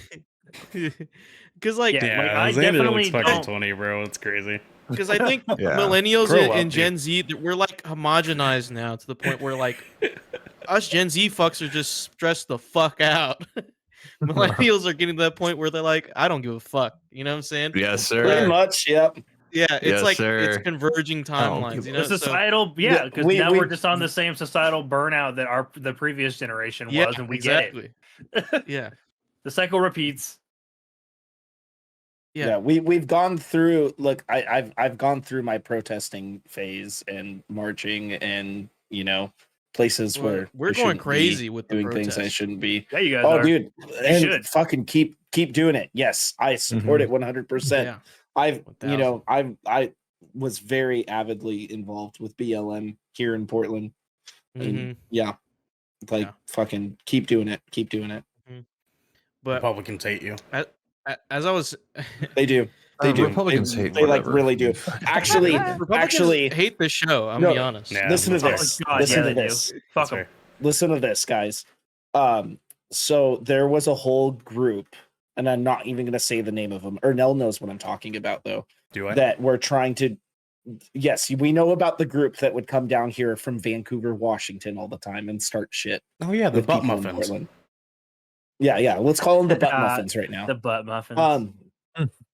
because like, Yeah, like, Yeah, I Xander definitely looks fucking don't. 20, bro. It's crazy. because I think Yeah. millennials Grow and up, Gen Z, that we're like homogenized now to the point where like us Gen Z fucks are just stressed the fuck out. Millennials are getting to that point where they're like, I don't give a fuck. You know what I'm saying? Yes, Pretty sir. much, yep. Yeah, it's Yes, like it's sir. converging timelines. You know, The so societal, Yeah, because we- now we- we're just on the same societal burnout that the previous generation was, and we get exactly. it. Yeah. The cycle repeats. Yeah, we've gone through. Look, I've gone through my protesting phase and marching, and places where we're I going shouldn't crazy be with the doing things I protests. shouldn't be. Yeah, you guys Oh, are. dude, and should. fucking keep doing it. Yes, I support it 100%. Yeah. I 1000. was very avidly involved with BLM here in Portland, and fucking keep doing it. Keep doing it. But Republicans hate you. As I was, They do. They do. Republicans hate They like whatever. really do. Actually, Republicans hate this show. I'm no, be honest. Yeah, listen to that's this. God, Listen yeah, to they do. this. Fuck That's 'em. fair. Listen to this, guys. So there was a whole group, and I'm not even going to say the name of them. Ernell knows what I'm talking about, though. Do I? That we're trying to. Yes, we know about the group that would come down here from Vancouver, Washington, all the time and start shit. Oh yeah, the with butt people in muffins. Portland. Yeah. Let's call them the butt muffins right now. The butt muffins.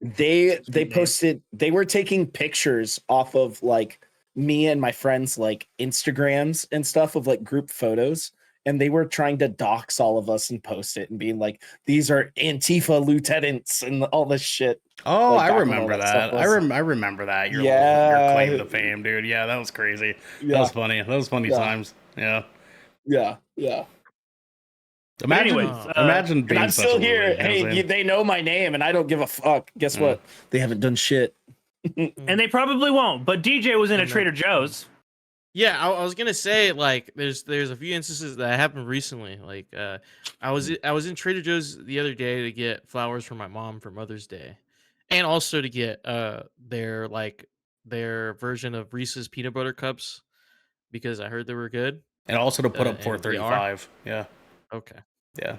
They posted. They were taking pictures off of like me and my friends like Instagrams and stuff of like group photos, and they were trying to dox all of us and post it and being like, these are Antifa lieutenants and all this shit. Oh, Like, I back when all remember that that. stuff I was- remember that. Your Yeah. claim to fame, dude. Yeah, that was crazy. That Yeah, was funny. That was funny Yeah. times. Yeah. yeah. Imagine, anyways, imagine And being I'm such still a here. loser, you know what I'm Hey, saying? they know my name, and I don't give a fuck. Guess Mm. what? They haven't done shit. And they probably won't. But DJ was in a Trader Joe's. Yeah, I was gonna say like there's a few instances that happened recently. Like I was in Trader Joe's the other day to get flowers for my mom for Mother's Day, and also to get their version of Reese's peanut butter cups because I heard they were good. And also to put up and 435. Yeah. Okay. Yeah.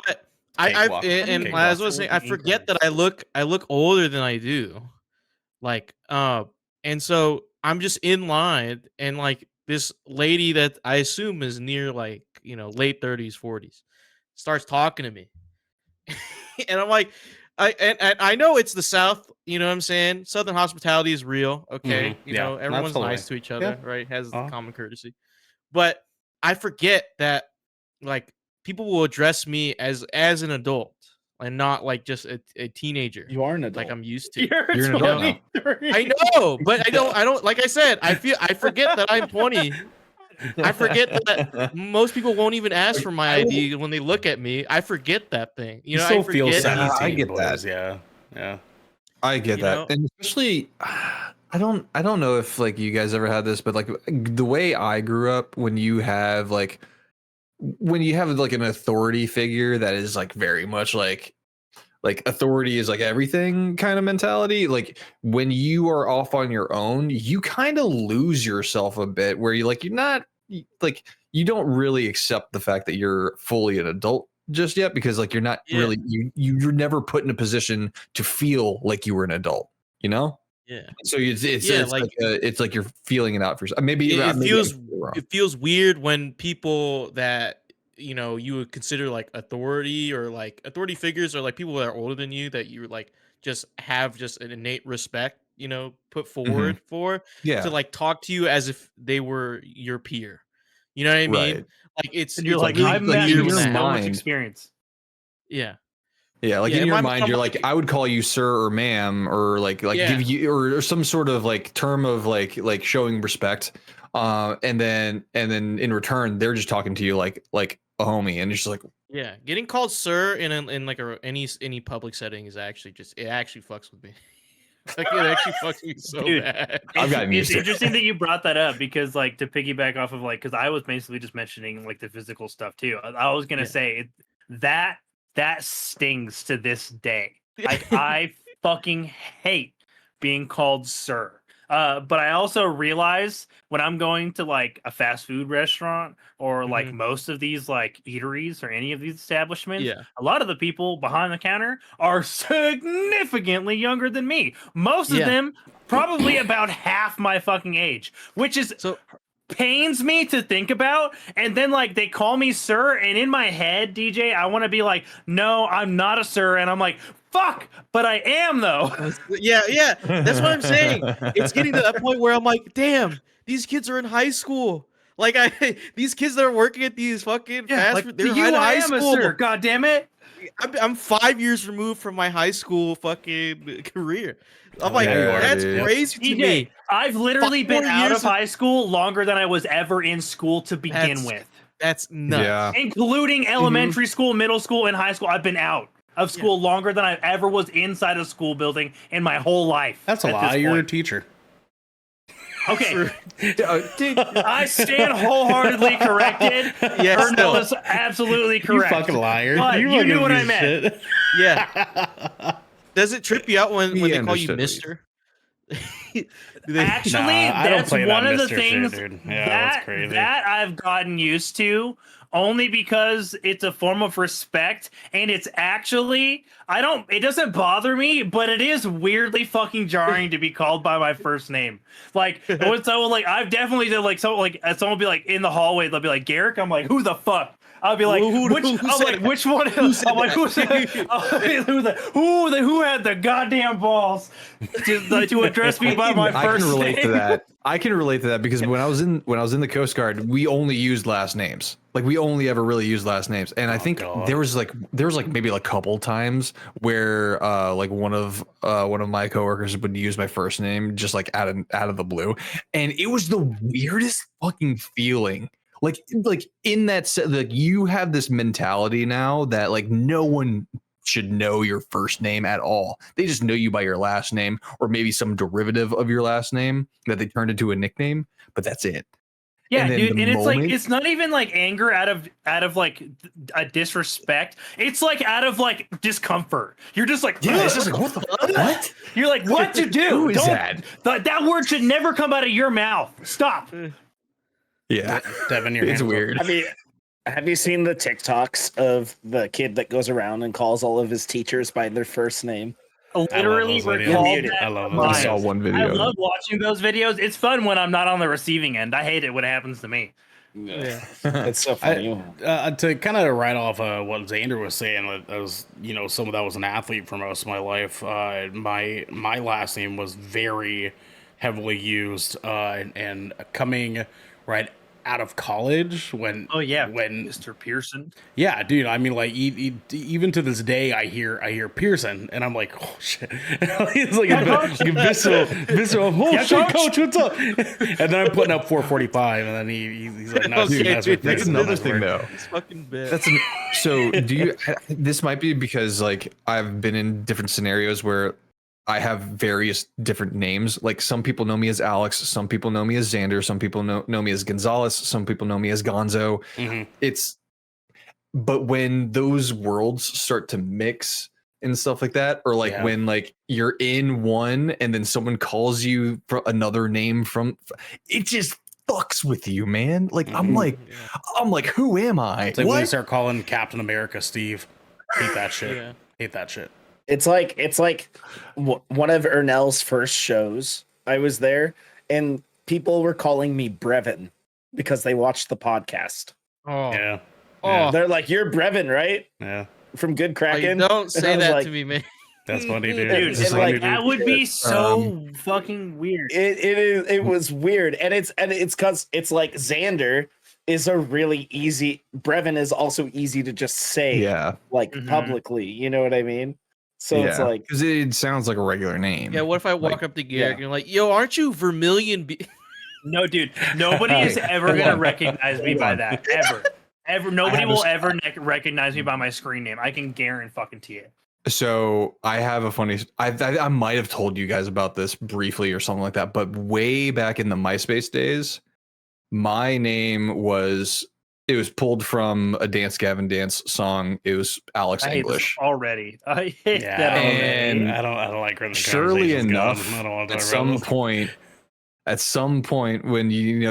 But Cakewalk. and Cakewalk. as I was saying, I forget that I look older than I do. Like and so I'm just in line and like this lady that I assume is near like, late 30s, 40s starts talking to me. And I'm like I know it's the South, you know what I'm saying? Southern hospitality is real, okay? Mhm. You Yeah, know, everyone's absolutely. nice to each other, Yeah. right? Has Uh-huh. common courtesy. But I forget that like people will address me as an adult and not like just a teenager. You are an adult. Like I'm used to. You're an adult now. 23. I know, but I don't like I said, I forget that I'm 20. I forget that most people won't even ask for my ID when they look at me. I forget that thing. You know, still I feel forget. 17, I get that. boys. Yeah. Yeah. I get You that, know? and especially, I don't know if like you guys ever had this, but like the way I grew up, when you have like an authority figure that is like very much like authority is like everything kind of mentality. Like when you are off on your own, you kind of lose yourself a bit, where you're not like you don't really accept the fact that you're fully an adult just yet, because like you're not really you're never put in a position to feel like you were an adult, you know? Yeah. So it's like you're feeling it out for yourself. Maybe It feels weird when people that you would consider like authority or like authority figures or like people that are older than you that you like just have just an innate respect, put forward for to like talk to you as if they were your peer. You know what I mean? Right. Like it's And you're it's like, really I've met weird you when with that so much mind. experience. Yeah. Yeah, like Yeah, in your my mind, mom, you're like, I would call you sir or ma'am, or like Yeah. give you or some sort of like term of like showing respect. And then in return, they're just talking to you like a homie, and you're just like, Yeah, getting called sir in like any public setting is actually it actually fucks with me. Like it actually fucks me so Dude, bad. I've gotten It's used to it. interesting that you brought that up because, like, to piggyback off of like, because I was basically just mentioning like the physical stuff too. I was gonna say that stings to this day. Like, I fucking hate being called sir. But I also realize when I'm going to like a fast food restaurant or like most of these like eateries or any of these establishments, a lot of the people behind the counter are significantly younger than me. Most of them probably about half my fucking age, which is pains me to think about. And then like they call me sir, and in my head, DJ, I want to be like, no, I'm not a sir, and I'm like, fuck, but I am though. Yeah. That's what I'm saying. It's getting to that point where I'm like, damn, these kids are in high school. Like these kids that are working at these fucking fast food, they're in high school. A sir, God damn it. I'm 5 years removed from my high school fucking career. I'm like, yeah, that's dude. crazy to TJ, me. I've literally 5 been more out years of high school longer than I was ever in school to begin with. That's nuts. Yeah. Including elementary school, middle school, and high school. I've been out of school longer than I ever was inside a school building in my whole life. That's a lie. You're a teacher. Okay. I stand wholeheartedly corrected. Yes, Ernell is absolutely correct. You fucking liar. But you fucking knew what piece I of meant. shit. Yeah. Does it trip you out when He they call you understood. Mister? Actually, Nah, I don't that's play that one of the Mr. shit, things dude. Yeah, that's that crazy. that I've gotten used to, only because it's a form of respect, and it's actually it doesn't bother me, but it is weirdly fucking jarring to be called by my first name. Like when someone I've definitely did someone will be like in the hallway, they'll be like Garrick, I'm like, who the fuck? I'll be like, which one? I'm like, who had the goddamn balls to address me by my I first can relate name? to that. I can relate to that because when I was in the Coast Guard, we only used last names. Like we only ever really used last names. And I think there was maybe a couple times where one of my coworkers would use my first name just like out of the blue, and it was the weirdest fucking feeling. Like in that set, like you have this mentality now that like no one should know your first name at all. They just know you by your last name or maybe some derivative of your last name that they turned into a nickname, but that's it. Yeah, dude, and it's like it's not even like anger out of like a disrespect. It's like out of like discomfort. You're just like, yeah, it's just like what the what? You're like, what to do? Who is that? That word should never come out of your mouth. Stop. Yeah, Devin, your it's hands weird. I mean, have you seen the TikToks of the kid that goes around and calls all of his teachers by their first name? Literally those videos. recalled I love that. those. I saw one video. I love watching those videos. It's fun when I'm not on the receiving end. I hate it when it happens to me. Yeah, it's so funny. To kind of write off what Xander was saying, that was someone that was an athlete for most of my life. My last name was very heavily used, and coming right out of college when Mr. Pearson. Yeah, dude. I mean, like even to this day, I hear Pearson, and I'm like, oh shit. It's like a visceral. Oh shit, coach, what's up? And then I'm putting up 445, and then he's like, no, dude, that's another thing though. It's fucking bad. So do you? This might be because like I've been in different scenarios where I have various different names. Like some people know me as Alex, some people know me as Xander, some people know me as Gonzalez, some people know me as Gonzo. Mm-hmm. But when those worlds start to mix and stuff like that, or like when like you're in one and then someone calls you for another name from, it just fucks with you, man. Like I'm like, who am I? It's like when they start calling Captain America Steve. Hate that shit. Hate that shit. It's like one of Ernell's first shows. I was there, and people were calling me Brevin because they watched the podcast. Oh yeah. Oh, They're like, "You're Brevin, right? Yeah. From Good Kraken." don't say that to me, man. That's funny, dude. Dude, It's like, that would be so fucking weird. It was weird, and it's because it's like Xander is a really easy. Brevin is also easy to just say, publicly. You know what I mean? So it's like, because it sounds like a regular name. Yeah, what if I walk up to Garrick and you're like, yo, aren't you Vermilion? No, dude, nobody is ever going to recognize me by that. Ever. Nobody will ever recognize me by my screen name. I can guarantee it. So I have a funny, I might have told you guys about this briefly or something like that, but way back in the MySpace days, my name was, it was pulled from a Dance Gavin Dance song. It was Alex English. Already. I hate that already. And I don't like where the surely conversation's enough, going. I don't want to at talk some about this. point, at some point when you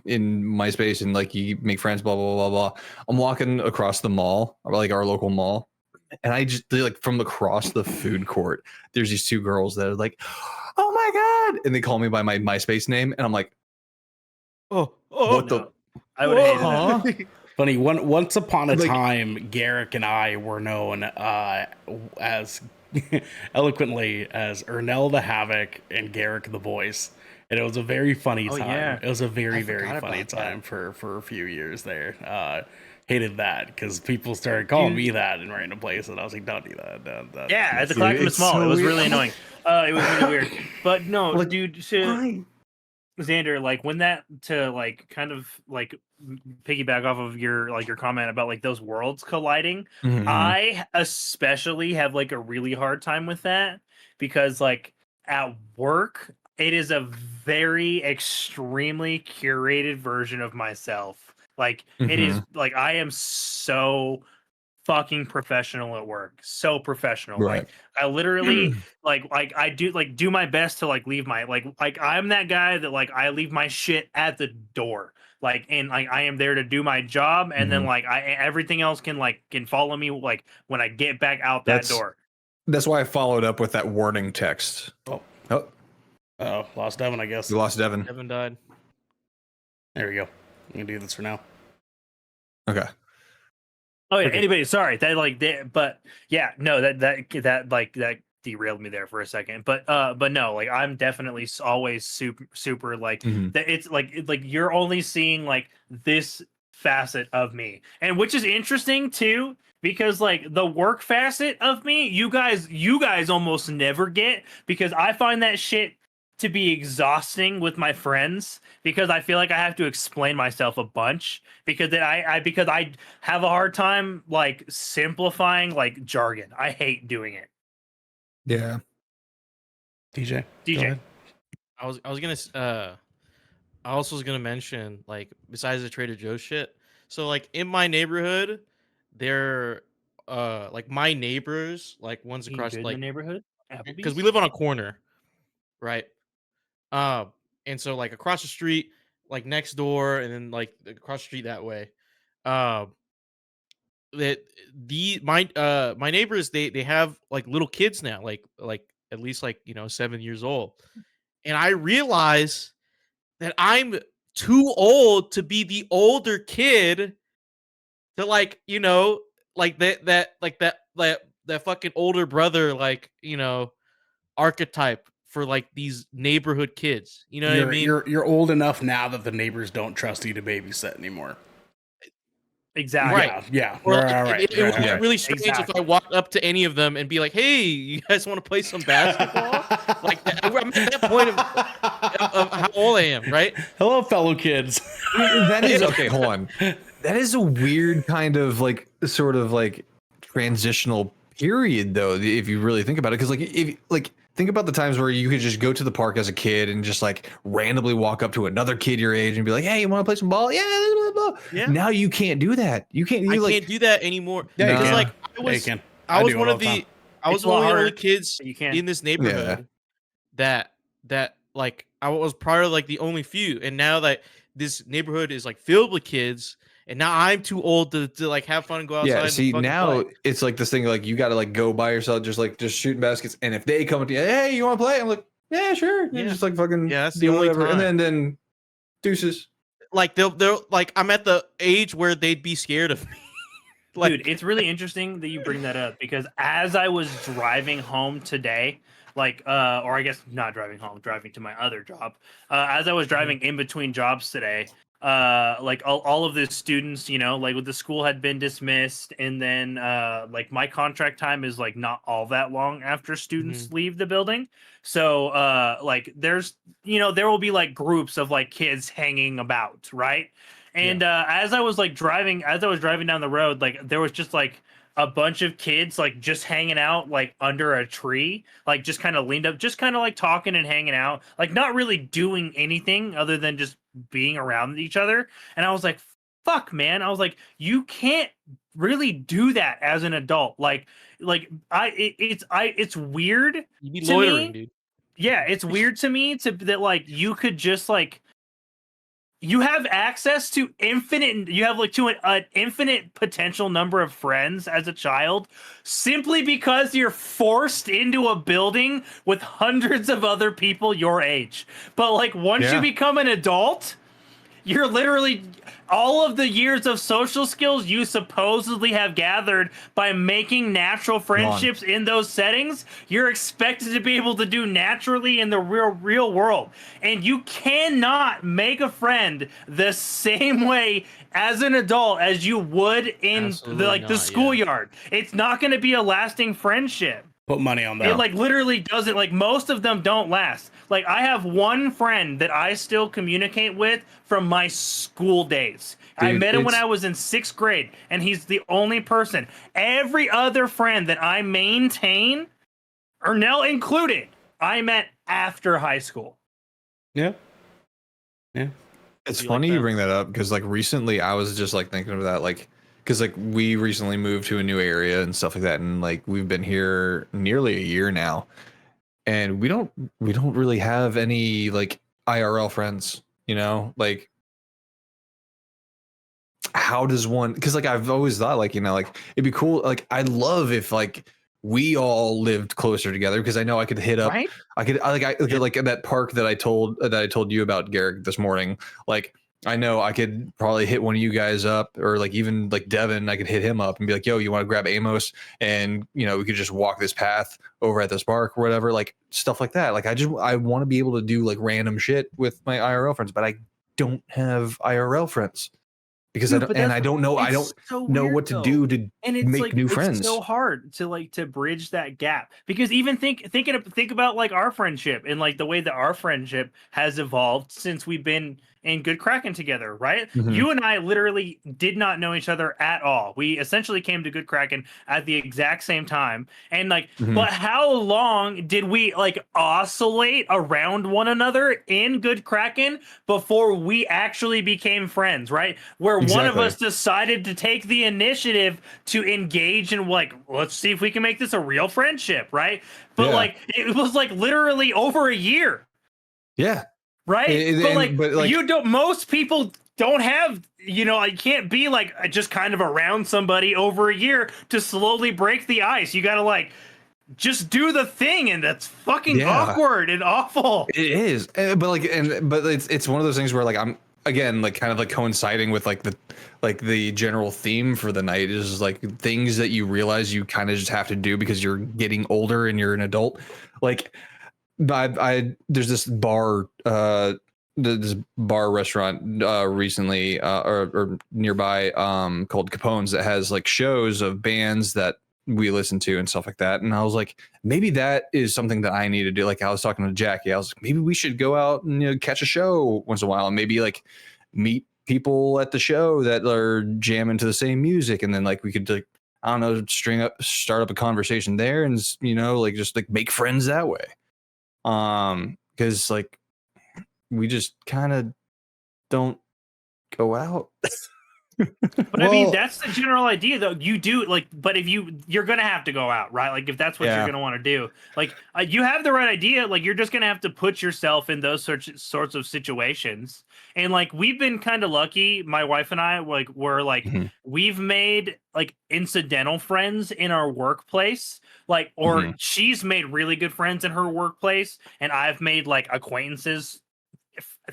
in MySpace and like you make friends, blah blah blah blah. I'm walking across the mall, or like our local mall, and I just like from across the food court, there's these two girls that are like, "Oh my god!" and they call me by my MySpace name, and I'm like, what the? I would hate that. Funny, once upon a time, Garrick and I were known as eloquently as Ernell the Havoc and Garrick the Voice. And it was a very funny time. Yeah. It was a very, very funny time for a few years there. hated that because people started calling me that in random places, and I was like, don't do that. Yeah, at the Clackamas it's Mall. so It was weird. really annoying. It was really weird. But no, Like, dude, Xander, like when that to like kind of like piggyback off of your comment about like those worlds colliding, Mhm. I especially have like a really hard time with that because like at work it is a very extremely curated version of myself. Like it is like I am so fucking professional at work, so professional. Right. Like I literally like I do my best to like leave my like I'm that guy that like I leave my shit at the door, like, and like I am there to do my job, and then like everything else can follow me like when I get back out that door. That's why I followed up with that warning text. Oh, lost Devin, I guess. You lost Devin. Devin died. There we go. We can do this for now. Okay. Oh yeah, Okay. anybody, sorry. But yeah, no, that derailed me there for a second. But no, like I'm definitely always super like that. It's like you're only seeing like this facet of me, and which is interesting too, because like the work facet of me, you guys almost never get, because I find that shit to be exhausting with my friends, because I feel like I have to explain myself a bunch, because I have a hard time like simplifying like jargon. I hate doing it. Yeah. DJ. I was gonna I also was gonna mention, like, besides the Trader Joe's shit. So like in my neighborhood, they're like my neighbors, like ones across Good in like the neighborhood, because we live on a corner, right? And so like across the street, like next door, and then like across the street that way. That my neighbors, they have like little kids now, like at least like 7 years old, and I realize that I'm too old to be the older kid to like like that fucking older brother, like archetype for like these neighborhood kids. You know what I mean? You're old enough now that the neighbors don't trust you to babysit anymore. exactly. Right. Yeah. Or Right. like, it would be right. really strange if I walked up to any of them and be like, "Hey, you guys want to play some basketball?" Like I'm at that point of how old I am, right? Hello, fellow kids. That is okay. Hold on. That is a weird kind of like sort of like transitional period, though, if you really think about it. Because like if like think about the times where you could just go to the park as a kid and just like randomly walk up to another kid your age and be like, "Hey, you want to play some ball?" Yeah, blah, blah, blah. Yeah. Now you can't do that. You can't. I Like, can't do that anymore. Yeah, you Because can. like Yeah, you can. I was do it one all of the time. the I was It's a one lot of the only harder, kids but you can. in this neighborhood that like I was part of like the only few, and now that this neighborhood is like filled with kids, and now I'm too old to like have fun and go outside. yeah. And See, fucking now play. it's like this thing like you got to like go by yourself, just shooting baskets, and if they come up to you, "Hey, you want to play?" I'm like, "Yeah, sure." And Yeah. just like fucking Yeah, that's the do only whatever. time. And then deuces. Like they'll like I'm at the age where they'd be scared of me. Like, Dude, it's really interesting that you bring that up, because as I was driving home today, like or I guess not driving home, driving to my other job, as I was driving in between jobs today, like all of the students, like with the school had been dismissed, and then like my contract time is like not all that long after students leave the building. So like there's there will be like groups of like kids hanging about, right? And as I was driving down the road, like there was just like a bunch of kids like just hanging out like under a tree, like just kind of leaned up, just kind of like talking and hanging out, like not really doing anything other than just being around each other. And I was like, fuck, man. I was like, you can't really do that as an adult. It's weird. you'd be to loitering, me. dude. Yeah, it's weird to me that like you could just like you have access to an infinite potential number of friends as a child, simply because you're forced into a building with hundreds of other people your age. But like once you become an adult, you're literally all of the years of social skills you supposedly have gathered by making natural friendships in those settings, you're expected to be able to do naturally in the real world. And you cannot make a friend the same way as an adult as you would in the schoolyard. It's not going to be a lasting friendship. Put money on that. It like literally doesn't. Like most of them don't last. Like I have one friend that I still communicate with from my school days. Dude, I met him when I was in 6th grade, and he's the only person. Every other friend that I maintain, Ernell included, I met after high school. Yeah. It's funny you bring that up because like recently I was just like thinking of that, like because like we recently moved to a new area and stuff like that, and like we've been here nearly a year now, and we don't really have any like IRL friends, you know, like how does one, because like I've always thought like, you know, like it'd be cool, like I'd love if like we all lived closer together, because I know I could hit up, right? I could like that park that I told you about, Garrick, this morning. Like I know I could probably hit one of you guys up, or like even like Devin, I could hit him up and be like, yo, you want to grab Amos, and you know we could just walk this path over at this park or whatever, like stuff like that. Like I want to be able to do like random shit with my IRL friends, but I don't have IRL friends. Because I don't know what to do to make like, new friends. It's so hard to bridge that gap, because even think about like our friendship and like the way that our friendship has evolved since we've been in Good Kraken together, right? Mm-hmm. You and I literally did not know each other at all. We essentially came to Good Kraken at the exact same time, and like, but how long did we like oscillate around one another in Good Kraken before we actually became friends, right? Where one of us decided to take the initiative to engage in like, let's see if we can make this a real friendship, right? But like, it was like literally over a year. Yeah. Right. But like you don't, most people don't have, you know, I can't be like just kind of around somebody over a year to slowly break the ice. You got to like just do the thing. And that's fucking awkward and awful. It is. But it's one of those things where like I'm, again, like kind of like coinciding with like the general theme for the night is like things that you realize you kind of just have to do because you're getting older and you're an adult. Like there's this bar restaurant recently or nearby called Capone's that has like shows of bands that we listen to and stuff like that. And I was like, maybe that is something that I need to do. Like I was talking to Jackie, I was like, maybe we should go out and, you know, catch a show once in a while and maybe like meet people at the show that are jamming to the same music. And then like we could like, I don't know, start up a conversation there and, you know, like just like make friends that way. Because like we just kind of don't go out. But I mean, that's the general idea, though. You do like, but if you're gonna have to go out, right? Like if that's what you're gonna want to do, like you have the right idea. Like you're just gonna have to put yourself in those sorts of situations. And like we've been kind of lucky, my wife and I, like we're like we've made like incidental friends in our workplace, like or she's made really good friends in her workplace, and I've made like acquaintances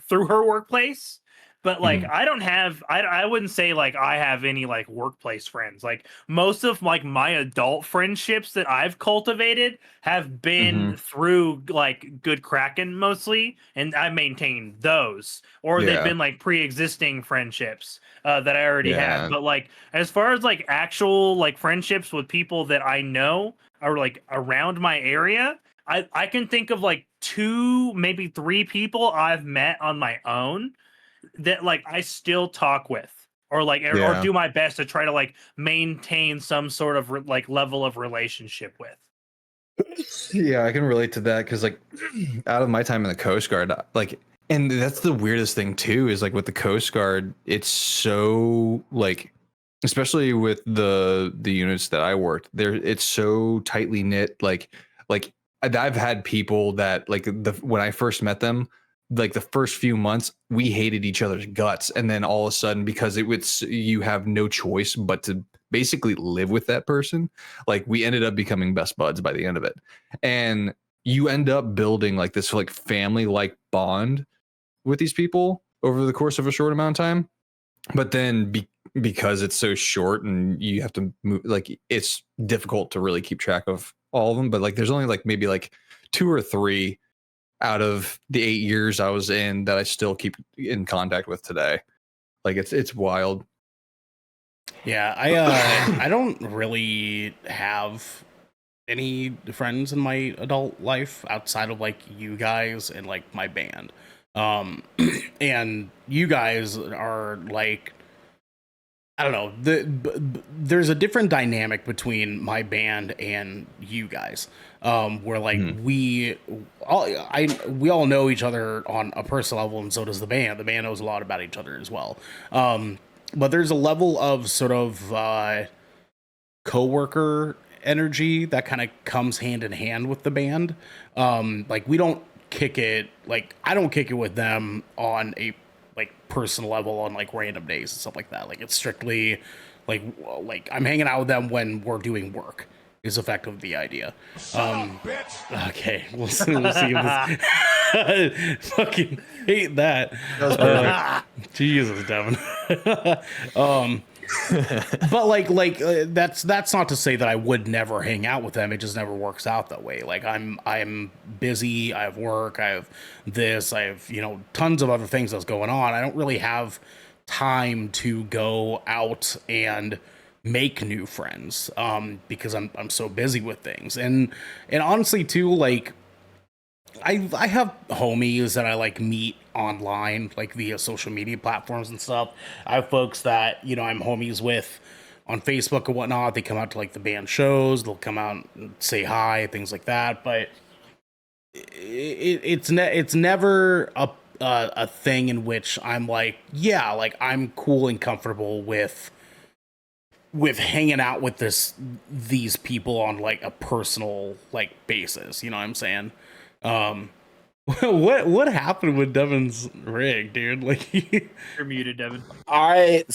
through her workplace. But like I don't have, I wouldn't say like I have any like workplace friends. Like most of like my adult friendships that I've cultivated have been through like Good Kraken mostly, and I maintain those, or they've been like pre-existing friendships that I already had. But like as far as like actual like friendships with people that I know are like around my area, I can think of like 2, maybe 3 people I've met on my own that like I still talk with, or like or do my best to try to like maintain some sort of like level of relationship with. Yeah, I can relate to that because like out of my time in the Coast Guard, like, and that's the weirdest thing too is like with the Coast Guard, it's so like, especially with the units that I worked there, it's so tightly knit. Like I've had people that like when I first met them, like the first few months we hated each other's guts, and then all of a sudden, because you have no choice but to basically live with that person, like we ended up becoming best buds by the end of it, and you end up building like this like family like bond with these people over the course of a short amount of time. But then because it's so short and you have to move, like it's difficult to really keep track of all of them. But like there's only like maybe like 2 or 3 out of the 8 years I was in that I still keep in contact with today. Like it's wild. Yeah, I don't really have any friends in my adult life outside of like you guys and like my band. And you guys are like, I don't know, there's a different dynamic between my band and you guys, where like we all know each other on a personal level, and so does the band. The band knows a lot about each other as well. But there's a level of sort of coworker energy that kind of comes hand in hand with the band. Like we don't kick it, like I don't kick it with them on a like personal level on like random days and stuff like that. Like it's strictly like I'm hanging out with them when we're doing work is effective the idea. Okay, we'll see if this fucking hate that. Jesus, Devin. But like that's not to say that I would never hang out with them. It just never works out that way. Like I'm busy. I have work. I have this. I have tons of other things that's going on. I don't really have time to go out and make new friends because I'm so busy with things. And honestly too, like I have homies that I like meet online, like via social media platforms and stuff. I have folks that I'm homies with on Facebook and whatnot. They come out to like the band shows. They'll come out and say hi, things like that. But it's never a thing in which I'm like, yeah, like I'm cool and comfortable with hanging out with these people on like a personal like basis. You know what I'm saying? What happened with Devin's rig, dude? Like You're muted, Devin. I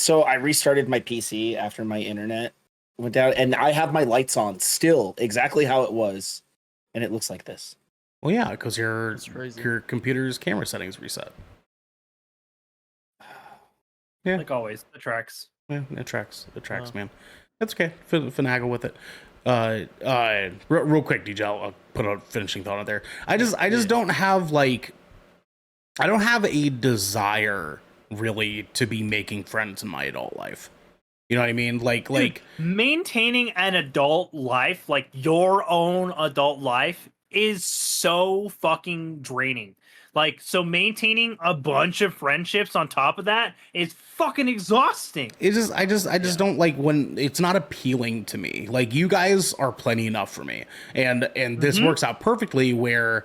restarted my PC after my internet went down, and I have my lights on still exactly how it was, and it looks like this. Well, yeah, because your computer's camera settings reset. Yeah, like always, the tracks. Yeah, it tracks, man. That's okay. Finagle with it. Real quick, DJ, I'll put a finishing thought out there. I just don't have like, I don't have a desire really to be making friends in my adult life. You know what I mean? Like maintaining an adult life, like your own adult life, is so fucking draining. Like, so maintaining a bunch of friendships on top of that is fucking exhausting. I just don't like when it's not appealing to me. Like, you guys are plenty enough for me. And this works out perfectly where,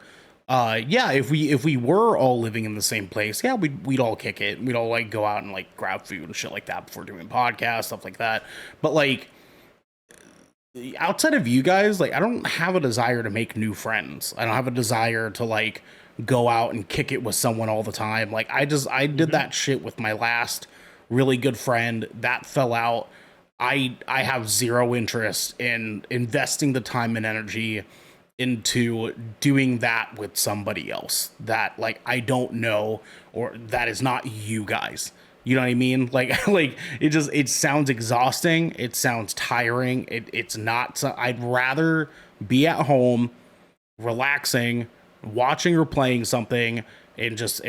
yeah, if we were all living in the same place, yeah, we'd all kick it. We'd all like go out and like grab food and shit like that before doing podcasts, stuff like that. But like, outside of you guys, like, I don't have a desire to make new friends. I don't have a desire to like go out and kick it with someone all the time. Like I did that shit with my last really good friend that fell out. I have zero interest in investing the time and energy into doing that with somebody else that like I don't know, or that is not you guys. You know what I mean? Like it sounds exhausting. It sounds tiring. It's not. I'd rather be at home relaxing, watching or playing something, and just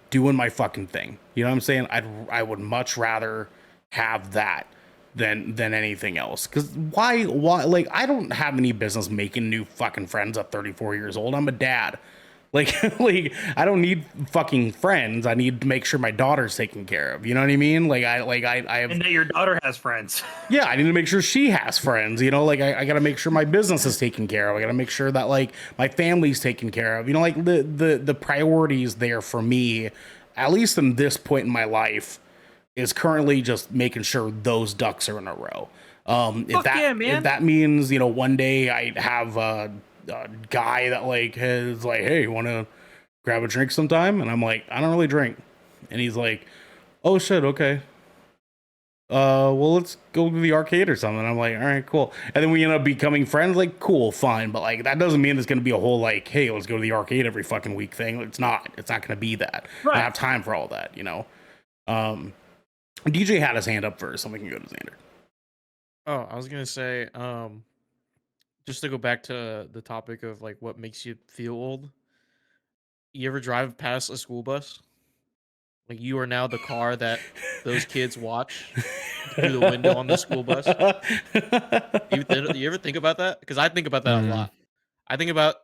doing my fucking thing. You know what I'm saying? I would much rather have that than anything else. Because why like, I don't have any business making new fucking friends at 34 years old. I'm a dad. Like I don't need fucking friends. I need to make sure my daughter's taken care of. You know what I mean? Like I have, and that your daughter has friends. Yeah, I need to make sure she has friends. You know, like I got to make sure my business is taken care of. I got to make sure that like my family's taken care of. You know, like the priorities there for me, at least in this point in my life, is currently just making sure those ducks are in a row. If that means, one day I have a guy that like is like, hey, you want to grab a drink sometime? And I'm like, I don't really drink. And he's like, oh shit, okay. well, let's go to the arcade or something. I'm like, all right, cool. And then we end up becoming friends. Like, cool, fine. But like, that doesn't mean there's going to be a whole like, hey, let's go to the arcade every fucking week thing. It's not going to be that. Right. I don't have time for all that, DJ had his hand up first, so we can go to Xander. Oh, I was gonna say, just to go back to the topic of like what makes you feel old. You ever drive past a school bus? Like you are now the car that those kids watch through the window on the school bus. You ever think about that? Because I think about that a lot. I think about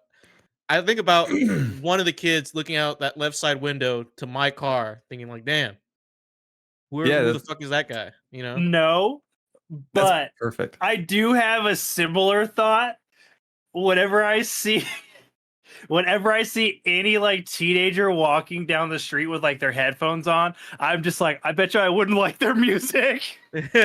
one of the kids looking out that left side window to my car, thinking like, "Damn, who the fuck is that guy?" You know? No, but That's perfect. I do have a similar thought. Whenever I see any like teenager walking down the street with like their headphones on, I'm just like, I bet you I wouldn't like their music. That's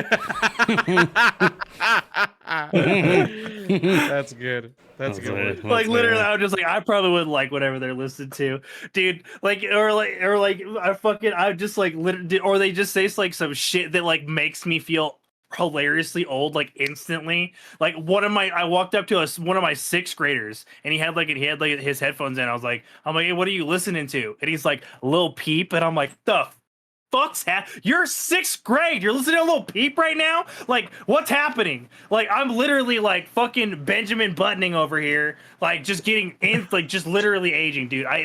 good. That's a good one. Like literally, I was just like, I probably wouldn't like whatever they're listening to, dude. Like, or like, I just like, or they just say like some shit that like makes me feel hilariously old, like instantly. Like I walked up to one of my sixth graders, and he had like his headphones in. I'm like, hey, what are you listening to? And he's like, Lil Peep, and I'm like, the fuck's you're sixth grade, you're listening to Lil Peep right now? Like, what's happening? Like, I'm literally like fucking Benjamin Buttoning over here, like just getting in, like just literally aging, dude. I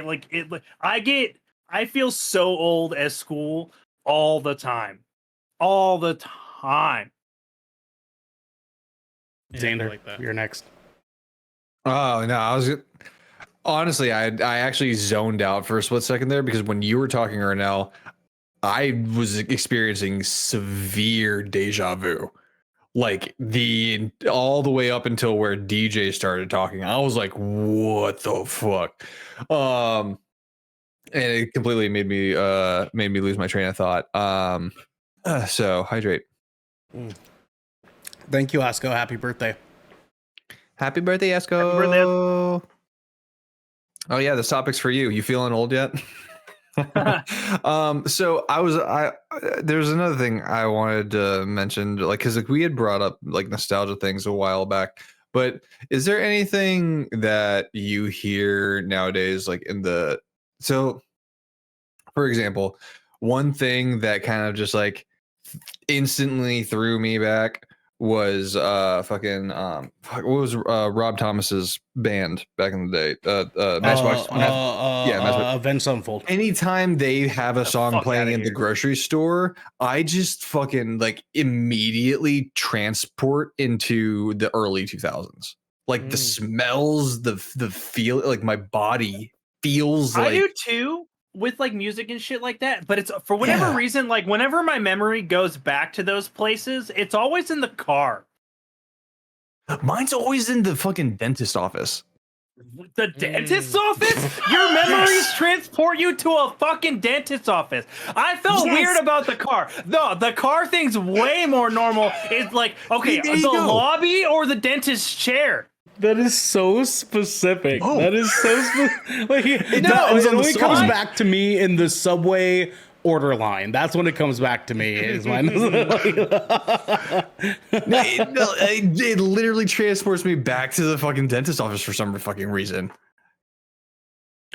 feel so old at school all the time. Xander, like that. You're next. Oh no, honestly, I actually zoned out for a split second there because when you were talking, Ernell, I was experiencing severe deja vu, like all the way up until where DJ started talking. I was like, what the fuck? And it completely made me lose my train of thought. So hydrate. Thank you, Asko. Happy birthday. Happy birthday, Esco. Happy birthday. Oh yeah, this topic's for you. You feeling old yet? So there's another thing I wanted to mention, like, because like we had brought up like nostalgia things a while back, but is there anything that you hear nowadays, like so for example, one thing that kind of just like instantly threw me back was what was Rob Thomas's band back in the day, Matchbox. Avenged Sevenfold. Anytime they have a song playing in the grocery store, I just fucking like immediately transport into the early 2000s. Like the smells, the feel, like my body feels like. I do too, with like music and shit like that, but it's for whatever reason, like whenever my memory goes back to those places, it's always in the car. Mine's always in the fucking dentist office. The dentist's office? Your memories transport you to a fucking dentist's office. I felt weird about the car. No, the car thing's way more normal. It's like, okay, the lobby or the dentist's chair. That is so specific. Oh. That is so specific. Like, it only comes back to me in the subway order line. That's when it comes back to me. Is when it literally transports me back to the fucking dentist office for some fucking reason.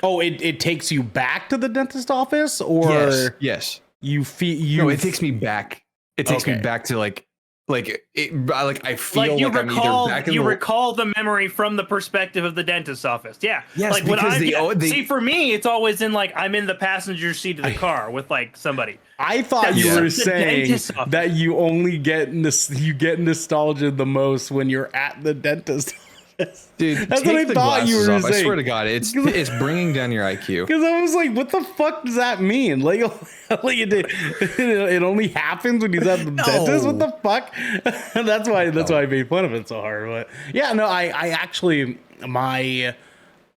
Oh, it takes you back to the dentist office, or yes. You feel No, it takes me back. It takes me back to like I feel like you like recall, I'm either back in recall the memory from the perspective of the dentist's office. Yeah. Yes, like because see, for me, it's always in like I'm in the passenger seat of the car with like somebody. I thought you were saying that you only get nostalgia the most when you're at the dentist. Dude, that's what I thought you were saying. I swear to God, it's bringing down your IQ. Because I was like, what the fuck does that mean? Like it only happens when he's at the dentist. What the fuck? that's why I made fun of it so hard. But yeah, no, I actually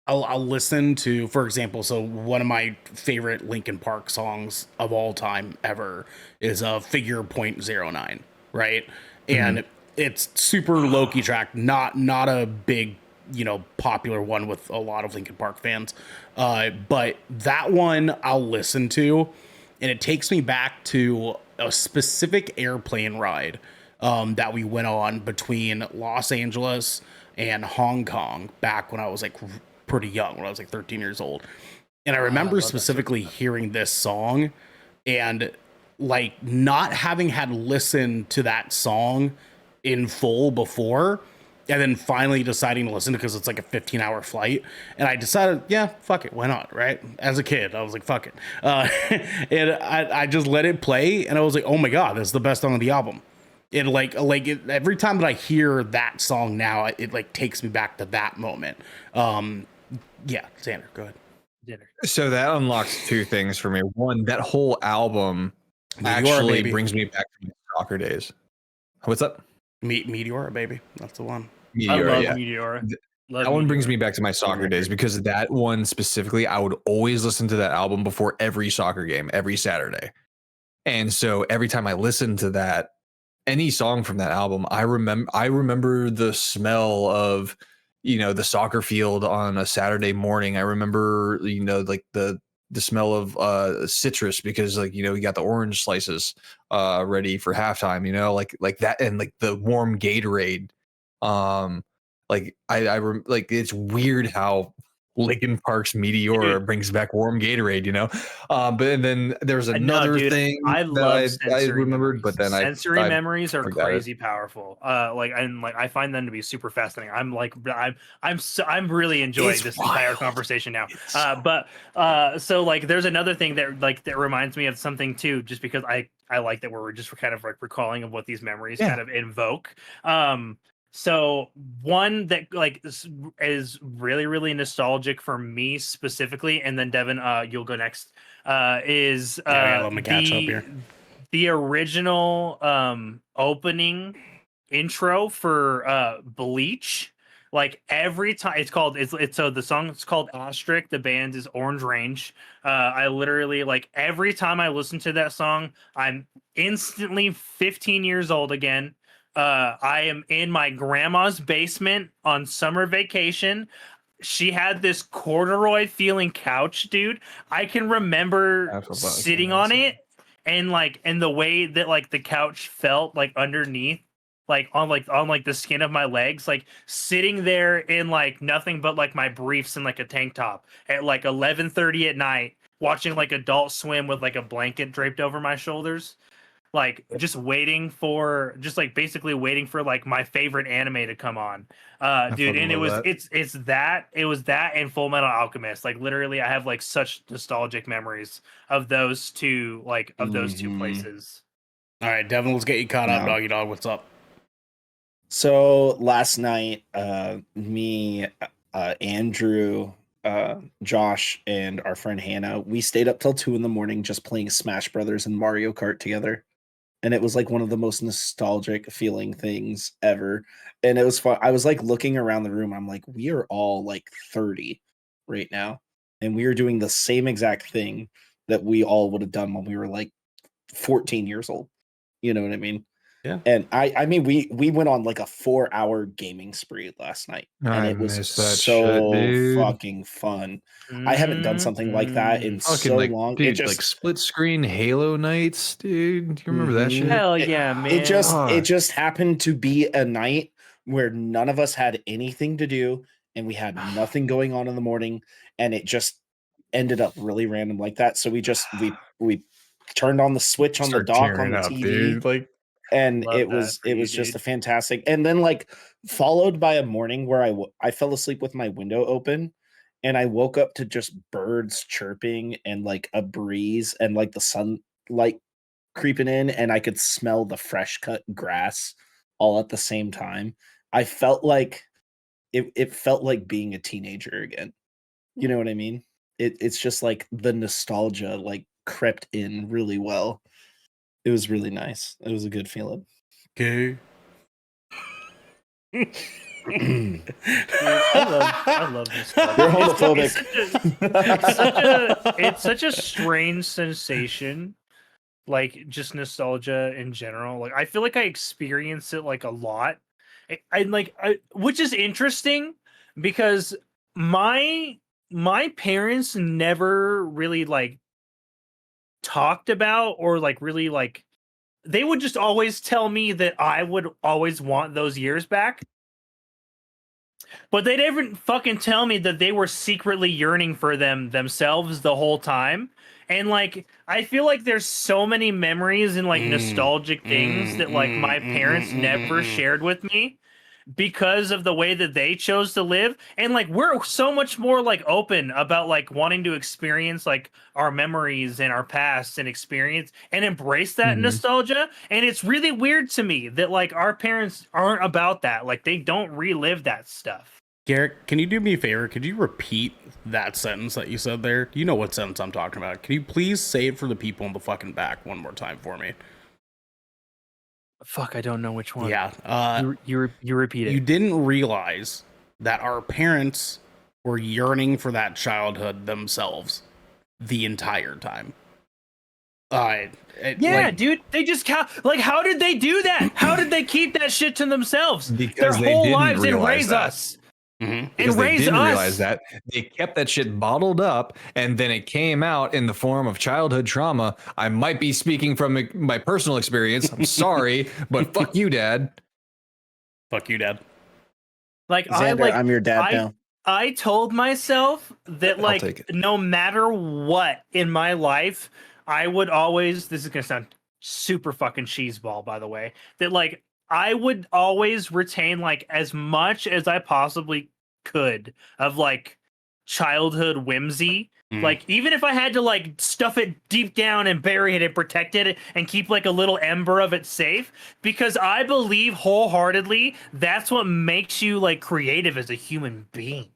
I'll listen to, for example, so one of my favorite Linkin Park songs of all time ever is Figure .09, right? And it's super low-key track, not a big, popular one with a lot of Linkin Park fans. But that one I'll listen to, and it takes me back to a specific airplane ride that we went on between Los Angeles and Hong Kong back when I was like pretty young, when I was like 13 years old. And I remember specifically hearing this song and like not having had listened to that song in full before, and then finally deciding to listen because it's like a 15-hour flight. And I decided, yeah, fuck it, why not, right? As a kid, I was like, fuck it. And I just let it play, and I was like, oh my God, this is the best song on the album. It every time that I hear that song now, it like takes me back to that moment. Yeah, Xander, go ahead. So that unlocks two things for me. One, that whole album actually brings me back to my soccer days. What's up? Meteora, baby. That's the one. Meteora, I love Meteora. That one brings me back to my soccer days, because that one specifically, I would always listen to that album before every soccer game, every Saturday. And so every time I listened to that, any song from that album, I remember the smell of, the soccer field on a Saturday morning. I remember, like the smell of citrus, because like, we got the orange slices ready for halftime, like that, and like the warm Gatorade. Like like it's weird how Linkin Park's Meteora brings back warm Gatorade, but and then there's another thing I love I remembered, but then sensory memories are crazy powerful. I find them to be super fascinating. I'm really enjoying this entire conversation now. So like there's another thing that reminds me of something too, just because I like that we're just kind of like recalling of what these memories kind of invoke. So one that like is really, really nostalgic for me specifically, and then Devin, you'll go next. Is the original opening intro for Bleach? Like every time it's so the song is called Asterisk. The band is Orange Range. I literally like every time I listen to that song, I'm instantly 15 years old again. I am in my grandma's basement on summer vacation. She had this corduroy feeling couch, dude. I can remember sitting on it and the way that like the couch felt like underneath, on the skin of my legs, like sitting there in like nothing but like my briefs and like a tank top at like 11:30 at night, watching like Adult Swim with like a blanket draped over my shoulders. Like just basically waiting for like my favorite anime to come on, dude. And it was that and Full Metal Alchemist. Like literally, I have like such nostalgic memories of those two places. All right, Devin, let's get you caught up, doggy dog. What's up? So last night, me, Andrew, Josh, and our friend Hannah, we stayed up till 2 a.m. just playing Smash Brothers and Mario Kart together. And it was like one of the most nostalgic feeling things ever. And it was fun. I was like looking around the room. I'm like, we are all like 30 right now. And we are doing the same exact thing that we all would have done when we were like 14 years old. You know what I mean? Yeah. And I mean, we went on like a 4-hour gaming spree last night. And it was so fucking fun. I haven't done something like that in so long. Dude, like split screen Halo nights, dude. Do you remember that shit? Hell yeah, man. It just happened to be a night where none of us had anything to do and we had nothing going on in the morning, and it just ended up really random like that. So we turned on the switch on the dock on the TV. Dude. Like, and it was just a fantastic, and then like followed by a morning where I fell asleep with my window open, and I woke up to just birds chirping and like a breeze and like the sunlight creeping in, and I could smell the fresh cut grass all at the same time. I felt like it felt like being a teenager again. You know what I mean? It's just like the nostalgia like crept in really well. It was really nice. It was a good feeling. Okay. I love this stuff. You're homophobic. It's such a strange sensation, like just nostalgia in general. Like I feel like I experience it like a lot. Which is interesting because my parents never really like talked about or like really like they would just always tell me that I would always want those years back. But they didn't fucking tell me that they were secretly yearning for them themselves the whole time. And like, I feel like there's so many memories and like nostalgic things that like my parents never shared with me because of the way that they chose to live. And like, we're so much more like open about like wanting to experience like our memories and our past and experience and embrace that nostalgia. And it's really weird to me that like our parents aren't about that. Like they don't relive that stuff. Garrett, can you do me a favor? Could you repeat that sentence that you said there? You know what sentence I'm talking about. Can you please say it for the people in the fucking back one more time for me? Fuck, I don't know which one. Yeah. You repeat it. You didn't realize that our parents were yearning for that childhood themselves the entire time. Dude, they just like, how did they do that? How did they keep that shit to themselves Because their whole lives and raise us? Because they didn't realize that. They kept that shit bottled up, and then it came out in the form of childhood trauma. I might be speaking from my personal experience. I'm sorry, but fuck you, Dad. Fuck you, Dad. Like, Xander, I'm your dad now. I told myself that, like, no matter what in my life, I would always, this is going to sound super fucking cheeseball, by the way, that, like, I would always retain like as much as I possibly could of like childhood whimsy. Like even if I had to like stuff it deep down and bury it and protect it and keep like a little ember of it safe, because I believe wholeheartedly that's what makes you like creative as a human being.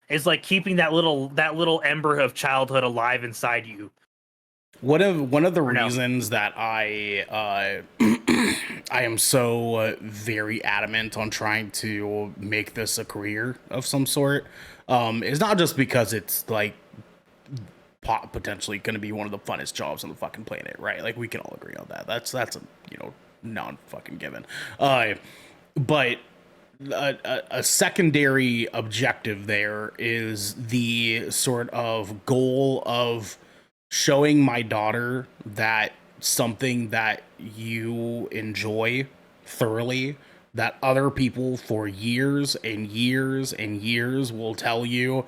Is like keeping that little ember of childhood alive inside you. One of the reasons that I I am so very adamant on trying to make this a career of some sort is not just because it's like potentially going to be one of the funnest jobs on the fucking planet, right? Like we can all agree on that. That's a non fucking given. But a secondary objective there is the sort of goal of showing my daughter that something that you enjoy thoroughly, that other people for years and years and years will tell you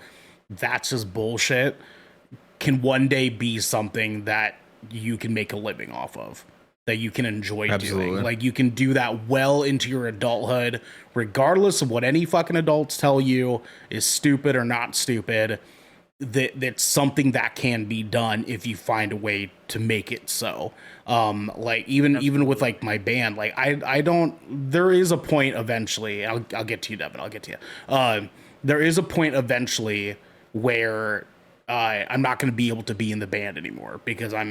that's just bullshit, can one day be something that you can make a living off of, that you can enjoy doing. Like you can do that well into your adulthood, regardless of what any fucking adults tell you is stupid or not stupid. That's something that can be done if you find a way to make it so. Like even with like my band, like I don't, there is a point eventually, I'll get to you, Devin, I'll get to you. There is a point eventually where I'm not going to be able to be in the band anymore because I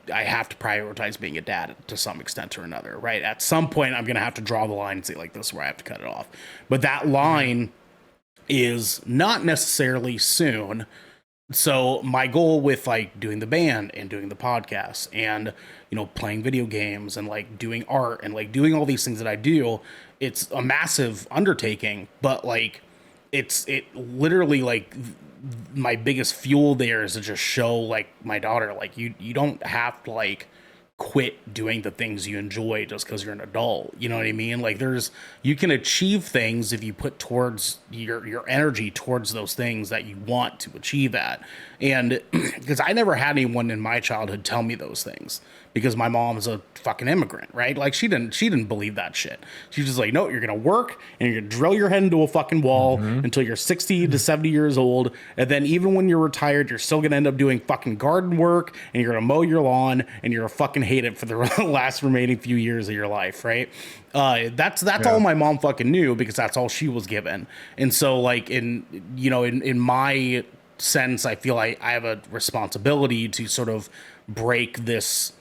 have to prioritize being a dad to some extent or another, right? At some point I'm going to have to draw the line and say like, this is where I have to cut it off. But that line is not necessarily soon. So my goal with like doing the band and doing the podcast and, playing video games and like doing art and like doing all these things that I do, it's a massive undertaking, but like it literally like my biggest fuel there is to just show like my daughter, like you don't have to like quit doing the things you enjoy just because you're an adult. You know what I mean? Like you can achieve things if you put towards your energy towards those things that you want to achieve at. And because I never had anyone in my childhood tell me those things, because my mom's a fucking immigrant, right? Like she didn't believe that shit. She's just like, no, you're gonna work and you're gonna drill your head into a fucking wall until you're 60 to 70 years old, and then even when you're retired, you're still gonna end up doing fucking garden work and you're gonna mow your lawn and you're gonna fucking hate it for the last remaining few years of your life, right? That's all my mom fucking knew, because that's all she was given. And so like in my sense, I feel like I have a responsibility to sort of break this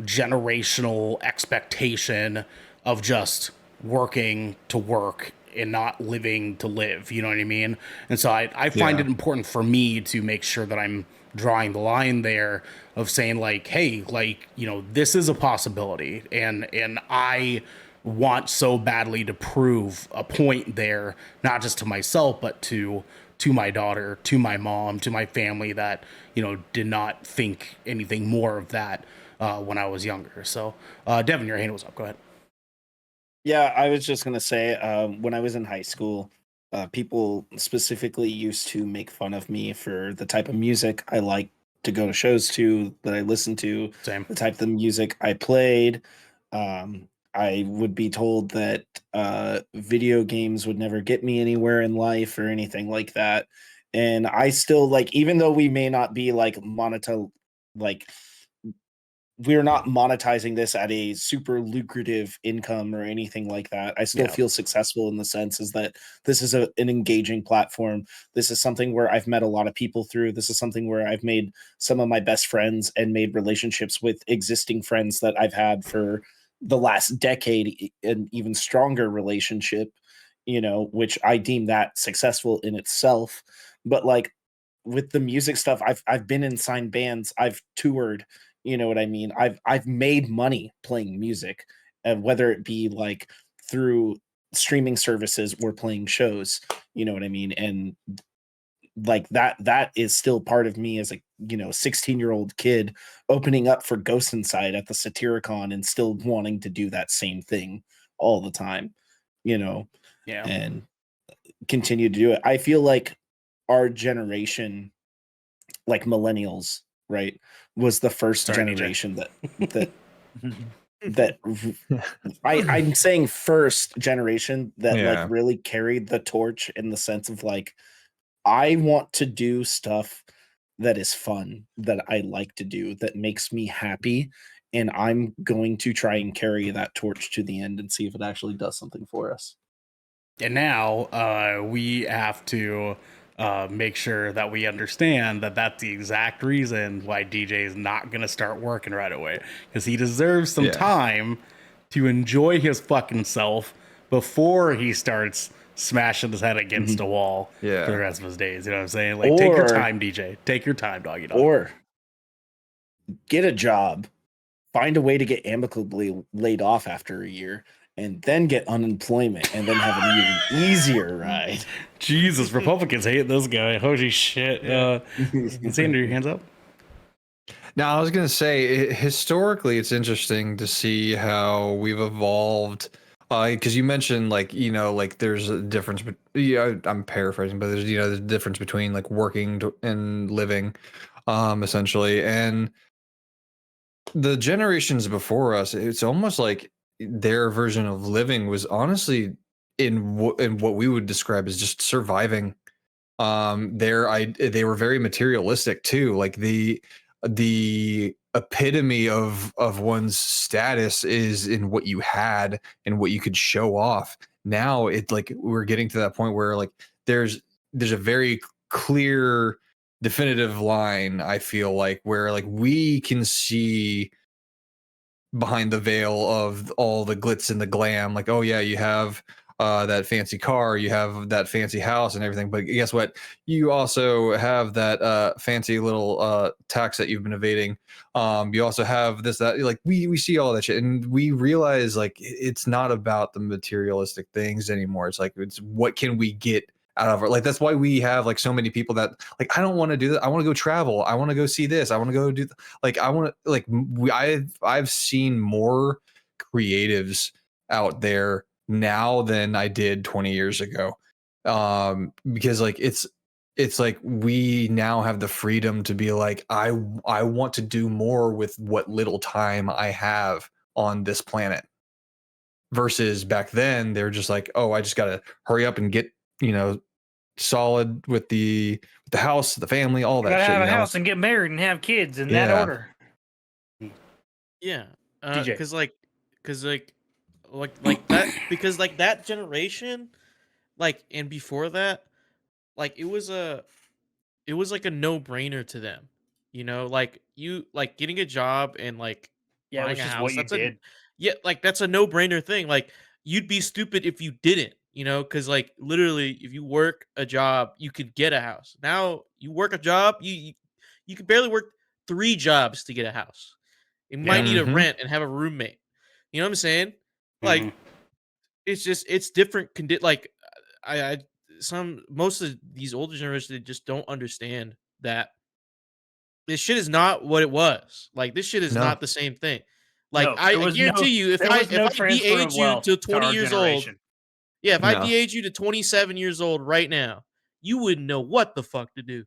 generational expectation of just working to work and not living to live, you know what I mean? And so I find it important for me to make sure that I'm drawing the line there of saying like, hey, like, this is a possibility, and I want so badly to prove a point there, not just to myself, but to my daughter, to my mom, to my family, that, did not think anything more of that. when I was younger. So, Devin, your hand was up. Go ahead. Yeah, I was just gonna say, when I was in high school, people specifically used to make fun of me for the type of music I like to go to shows to, that I listened to, Same. the type of music I played. I would be told that video games would never get me anywhere in life or anything like that. And I still like, even though we may not be like like we're not monetizing this at a super lucrative income or anything like that. I still feel successful in the sense is that this is an engaging platform. This is something where I've met a lot of people through. This is something where I've made some of my best friends and made relationships with existing friends that I've had for the last decade, an even stronger relationship, which I deem that successful in itself. But like with the music stuff, I've been in signed bands, I've toured, you know what I mean? I've made money playing music, and whether it be like through streaming services or playing shows, you know what I mean? And like that is still part of me as a 16-year-old kid opening up for Ghost Inside at the Satyricon and still wanting to do that same thing all the time, and continue to do it. I feel like our generation, like millennials, right, was the first generation that that I'm saying first generation that like Yeah. really carried the torch in the sense of like, I want to do stuff that is fun, that I like to do, that makes me happy, and I'm going to try and carry that torch to the end and see if it actually does something for us. And now we have to make sure that we understand that that's the exact reason why DJ is not going to start working right away, because he deserves some time to enjoy his fucking self before he starts smashing his head against a wall for the rest of his days. You know what I'm saying? Like, take your time, DJ. Take your time, doggy dog. Or get a job, find a way to get amicably laid off after a year, and then get unemployment, and then have an even easier ride. Jesus, Republicans hate this guy. Holy shit. Xander, your hands up. Now, I was going to say, historically, it's interesting to see how we've evolved. Because you mentioned, like, like there's a difference. I'm paraphrasing, but there's, there's a difference between like working and living, essentially. And the generations before us, it's almost like their version of living was honestly in what we would describe as just surviving. They were very materialistic too. Like the epitome of one's status is in what you had and what you could show off. Now it's like we're getting to that point where like there's a very clear definitive line, I feel like, where like we can see behind the veil of all the glitz and the glam. Like, oh yeah, you have that fancy car, you have that fancy house and everything, but guess what, you also have that fancy little tax that you've been evading. You also have this, that, like we see all that shit, and we realize like it's not about the materialistic things anymore. It's like, it's what can we get out of it. Like, that's why we have like so many people that like, I don't want to do that, I want to go travel, I want to go see this, I want to go do like, I want to like, I've seen more creatives out there now than I did 20 years ago. Because like it's like we now have the freedom to be like, I want to do more with what little time I have on this planet. Versus back then, they're just like, oh, I just gotta hurry up and get, solid with the house, the family, all that gotta shit. have a house and get married and have kids in that order. Yeah, DJ. because like that, because like that generation, like, and before that, like it was like a no-brainer to them, like you like getting a job and like Yeah, it was buying a just house. what you did. Like that's a no-brainer thing. Like you'd be stupid if you didn't, because like literally, if you work a job, you could get a house. Now you work a job, you could barely work 3 jobs to get a house. You might need a rent and have a roommate. You know what I'm saying? Like it's different. Like I most of these older generations, they just don't understand that this shit is not what it was. Like this shit is No. not the same thing. Like No, I there was guarantee no- you, if there I was no transfer of de-age you wealth to to 20 our years old, generation. yeah, if I No. de-age you to 27 years old right now, you wouldn't know what the fuck to do.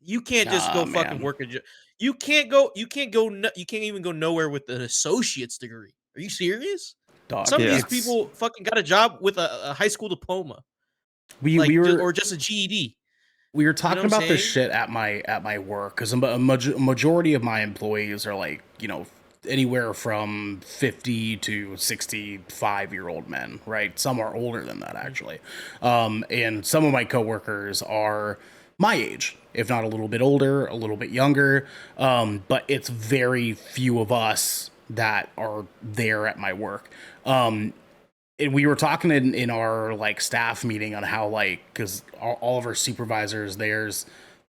You can't just go fucking work a job. You can't even go nowhere with an associate's degree. Are you serious? Dog, Some of these it's- people fucking got a job with a high school diploma, we like, were or just a GED. we were talking what I'm about this saying? shit at my work because a majority of my employees are like, you know, anywhere from 50 to 65-year-old men, right? Some are older than that actually. And some of my coworkers are my age, if not a little bit older, a little bit younger. But it's very few of us that are there at my work. And we were talking in our like staff meeting on how like, because all of our supervisors, there's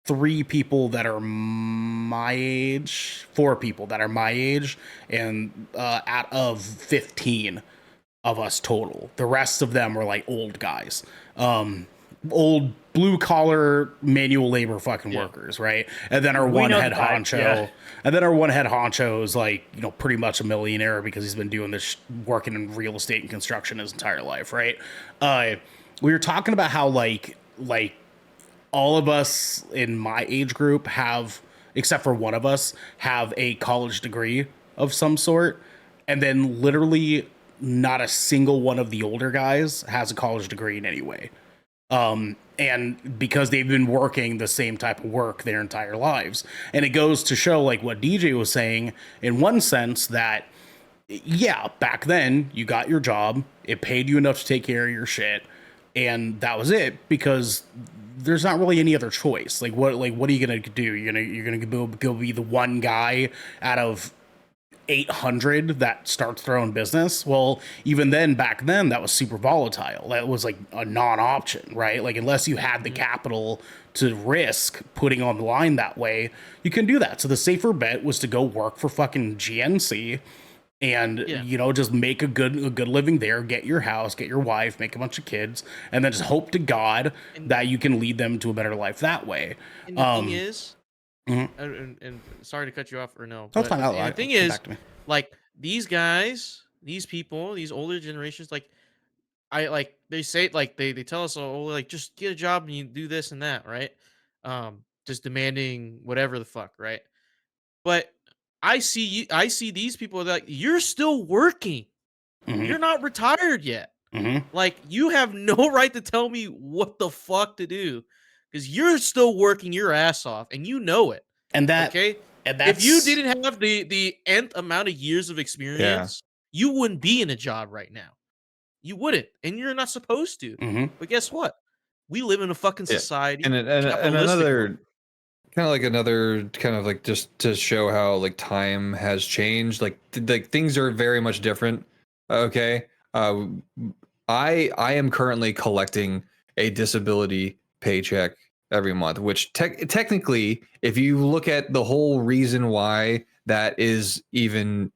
3 people that are my age, 4 people that are my age, and out of 15 of us total, the rest of them were like old guys, old blue collar manual labor fucking workers, right? And then our one head honcho, and then our one head honcho is like, you know, pretty much a millionaire because he's been doing this working in real estate and construction his entire life, right? We were talking about how like all of us in my age group have, except for one of us, have a college degree of some sort. And then literally not a single one of the older guys has a college degree in any way. And because they've been working the same type of work their entire lives. And it goes to show like what DJ was saying in one sense that, yeah, back then you got your job, it paid you enough to take care of your shit, and that was it, because there's not really any other choice. Like what are you gonna do? You're gonna go be the one guy out of 800 that starts their own business. Well, even then, back then, that was super volatile. That was like a non-option, right? Like unless you had the capital to risk putting on the line that way, you couldn't do that. So the safer bet was to go work for fucking GNC and you know, just make a good living there, get your house, get your wife, make a bunch of kids, and then just hope to God that you can lead them to a better life that way. And the thing is, and sorry to cut you off, or no, that's but fine. the thing is, like these guys, these people, these older generations, like they say, like they tell us, oh, like just get a job and you do this and that, right? Just demanding whatever the fuck, right? But I see these people that, like, you're still working. You're not retired yet. Like, you have no right to tell me what the fuck to do, because you're still working your ass off and you know it. And that, okay, and that's, if you didn't have the nth amount of years of experience, you wouldn't be in a job right now. You wouldn't, and you're not supposed to. But guess what? We live in a fucking society. And another kind of like just to show how like time has changed. Like things are very much different. Okay, I am currently collecting a disability paycheck every month, which technically, if you look at the whole reason why that is even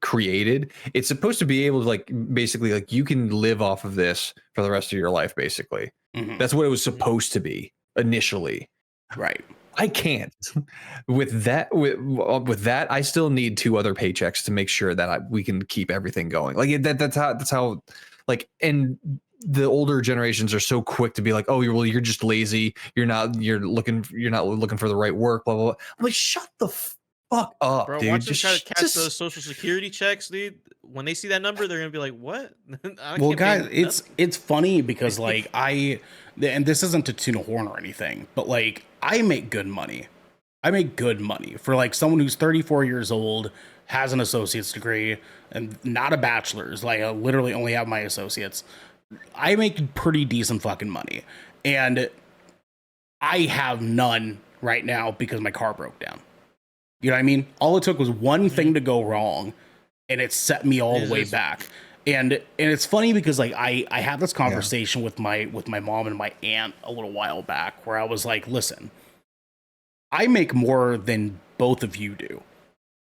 created, it's supposed to be able to like basically like you can live off of this for the rest of your life. Basically, that's what it was supposed to be initially. Right. I can't. With that, with that, I still need 2 other paychecks to make sure that we can keep everything going. Like that's how like, and the older generations are so quick to be like, oh, you're just lazy. You're not looking for the right work. Blah blah blah. I'm like, shut the fuck up, bro. Dude. Watch them try to catch those social security checks, dude. When they see that number, they're gonna be like, what? Well, guys, it's funny because like and this isn't to tune a horn or anything, but like I make good money. I make good money for like someone who's 34 years old, has an associate's degree, and not a bachelor's. Like I literally only have my associates. I make pretty decent fucking money, and I have none right now because my car broke down. You know what I mean? All it took was one thing to go wrong, and it set me all the way back. And it's funny because like I had this conversation with my mom and my aunt a little while back where I was like, listen, I make more than both of you do,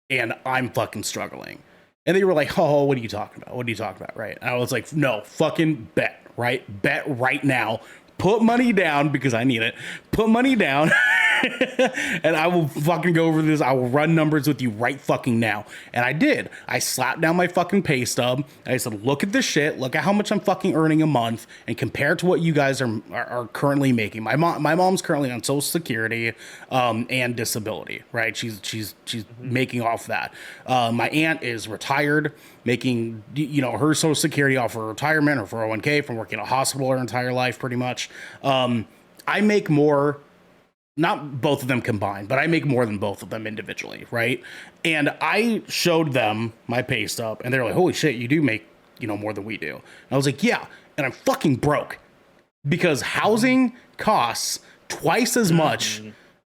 and I'm fucking struggling. And they were like, oh, what are you talking about? What are you talking about? Right. And I was like, no, fucking bet, right? Bet right now. Put money down because I need it. Put money down and I will fucking go over this. I will run numbers with you right fucking now. And I did. I slapped down my fucking pay stub. I said, look at this shit. Look at how much I'm fucking earning a month, and compare to what you guys are currently making. My mom's currently on Social Security and disability, right? She's making off that. My aunt is retired, making her Social Security off her retirement or 401k from working at a hospital her entire life, pretty much. I make more, not both of them combined, but I make more than both of them individually, right? And I showed them my pay stub, and they're like, holy shit, you do make, more than we do. And I was like, yeah, and I'm fucking broke because housing costs twice as much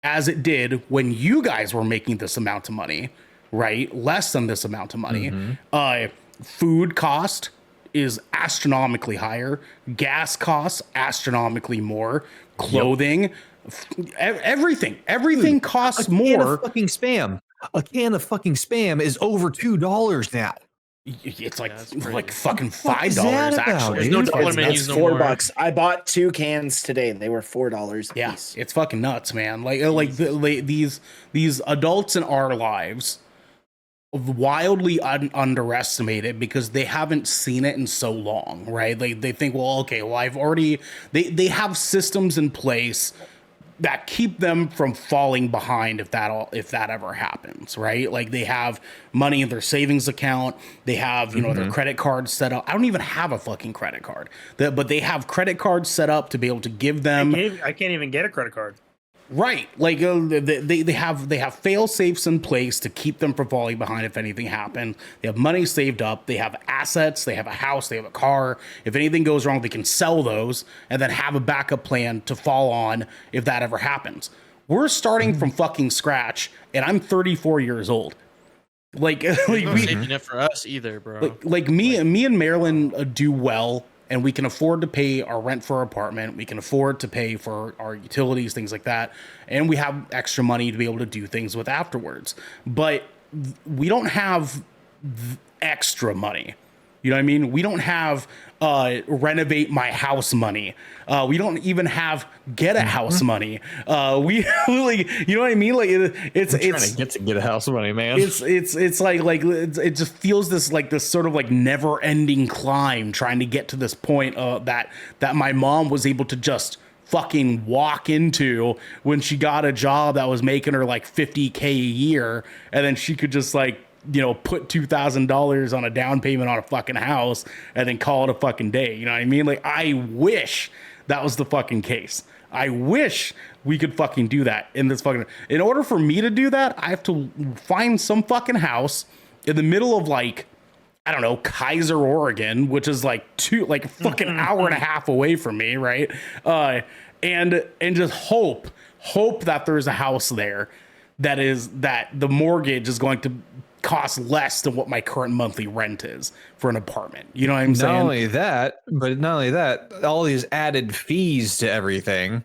as it did when you guys were making this amount of money, right? Less than this amount of money. Food cost is astronomically higher. Gas costs astronomically more. Clothing, everything costs more. A can of fucking spam is over $2 now. It's like fucking $5 actually. There's no dollar menus It's no $4. more. I bought 2 cans today. They were $4 a Yeah, piece. it's fucking nuts, man. These adults in our lives wildly underestimated because they haven't seen it in so long, right? They think, well, okay, well, I've already. They have systems in place that keep them from falling behind if that ever happens, right? Like they have money in their savings account, they have their credit card set up. I don't even have a fucking credit card, but they have credit cards set up to be able to give them. I can't even get a credit card. Right, like they have fail safes in place to keep them from falling behind if anything happened. They have money saved up. They have assets. They have a house. They have a car. If anything goes wrong, they can sell those and then have a backup plan to fall on if that ever happens. We're starting from fucking scratch, and I'm 34 years old. Like No safety net for us either, bro. Me and Marilyn do well. And we can afford to pay our rent for our apartment. We can afford to pay for our utilities, things like that. And we have extra money to be able to do things with afterwards. But we don't have extra money. You know what I mean? We don't have renovate my house money. We don't even have get a house money. We like, you know what I mean? Like it's Trying to get a house money, man. It's like it just feels this sort of like never ending climb trying to get to this point that my mom was able to just fucking walk into when she got a job that was making her like $50K a year, and then she could just like put $2,000 on a down payment on a fucking house and then call it a fucking day. You know what I mean? Like, I wish that was the fucking case. I wish we could fucking do that in in order for me to do that, I have to find some fucking house in the middle of like, I don't know, Kaiser, Oregon, which is like a fucking hour and a half away from me. Right. And just hope that there's a house there that the mortgage is going to cost less than what my current monthly rent is for an apartment. You know what I'm saying? Not only that, all these added fees to everything.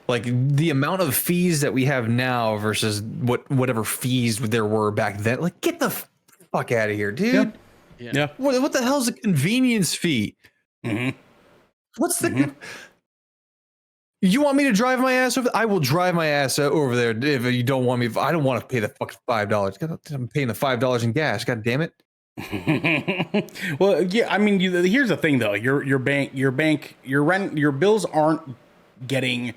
Like the amount of fees that we have now versus whatever fees there were back then. Like, get the fuck out of here, dude. Yeah. What the hell's a convenience fee? What's the? You want me to drive my ass over? I will drive my ass over there if you don't want me. I don't want to pay the fucking $5. I'm paying the $5 in gas. God damn it. Well, yeah. I mean, here's the thing, though. Your rent, your bills aren't getting.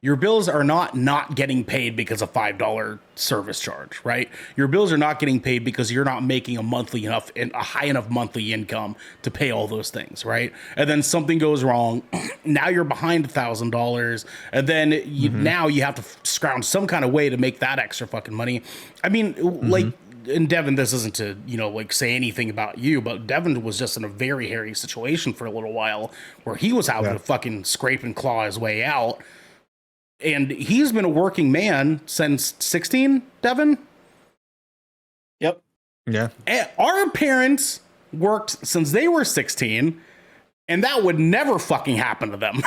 Your bills are not getting paid because of $5 service charge, right? Your bills are not getting paid because you're not making a high enough monthly income to pay all those things, right? And then something goes wrong. Now you're behind $1,000, and then now you have to scrounge some kind of way to make that extra fucking money. I mean, like. And Devin, this isn't to, like say anything about you, but Devin was just in a very hairy situation for a little while where he was having to fucking scrape and claw his way out. And he's been a working man since 16, Devin? Yep. Yeah. And our parents worked since they were 16, and that would never fucking happen to them.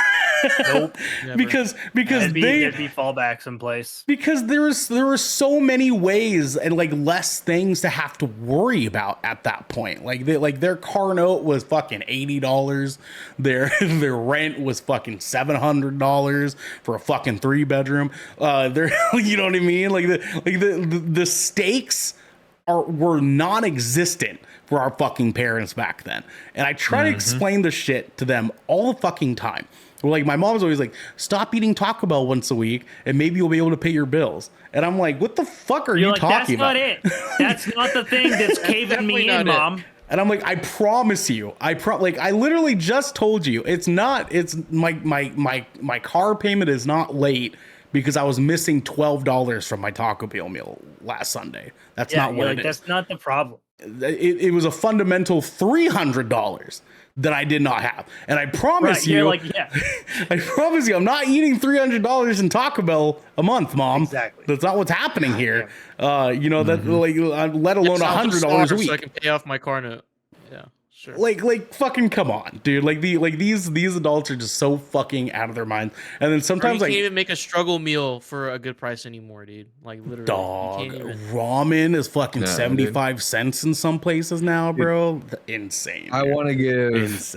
Nope. because there'd be fallbacks in place. Because there were so many ways and like less things to have to worry about at that point. Like their car note was fucking $80. Their rent was fucking $700 for a fucking 3-bedroom. You know what I mean? Like the stakes were non-existent for our fucking parents back then. And I try to explain the shit to them all the fucking time. Like, my mom's always like, stop eating Taco Bell once a week and maybe you'll be able to pay your bills. And I'm like, what the fuck are you talking about? That's not it. That's not the thing that's caving me in, Mom. And I'm like, I promise you, like, I literally just told you, it's my car payment is not late because I was missing $12 from my Taco Bell meal last Sunday. That's not what it is. That's not the problem. It was a fundamental $300 that I did not have. And I promise you, I promise you, I'm not eating $300 in Taco Bell a month, Mom. Exactly. That's not what's happening here. You know, that like, let alone $100 a week. So I can pay off my car note. Yeah. Sure. Like fucking come on, dude. Like these adults are just so fucking out of their mind. And then sometimes you can't even make a struggle meal for a good price anymore, dude. Like literally, dog, ramen is fucking 75 cents in some places now, bro. Insane. I want to give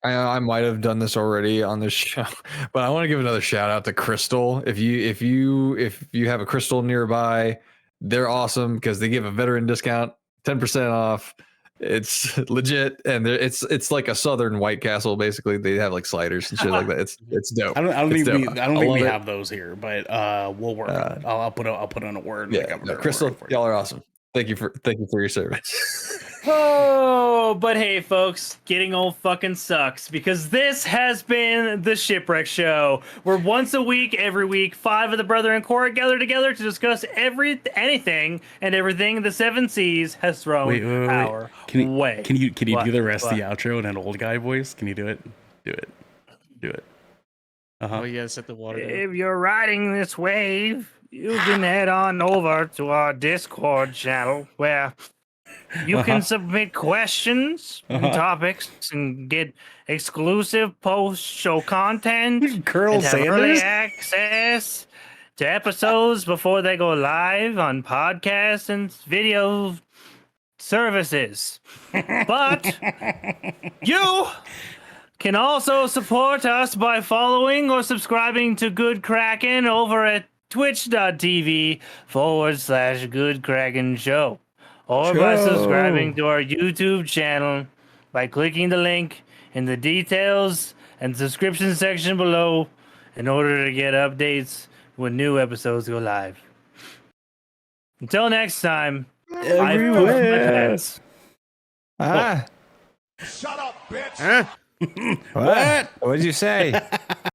I might have done this already on this show, but I want to give another shout out to Crystal. If you have a Crystal nearby, they're awesome because they give a veteran discount, 10% off. It's legit, and it's like a Southern White Castle. Basically, they have like sliders and shit like that. It's dope. I don't think we have those here, but we'll work. I'll put on a word. Yeah, Crystal, y'all are awesome. Thank you for your service. Oh, but hey, folks, getting old fucking sucks because this has been the Shipwreck Show, where once a week, every week, 5 of the Brother and Cora gather together to discuss anything and everything the Seven Seas has thrown our way. Can you do the rest of the outro in an old guy voice? Can you do it? Do it. Oh, you gotta set the water down. If you're riding this wave, you can head on over to our Discord channel where you can submit questions and topics and get exclusive post-show content, Colonel Sanders, early access to episodes before they go live on podcasts and video services. But you can also support us by following or subscribing to Good Kraken over at twitch.tv/Good Kraken Show. Or by subscribing to our YouTube channel by clicking the link in the details and subscription section below in order to get updates when new episodes go live. Until next time, everywhere. Shut up, bitch! What? What did you say?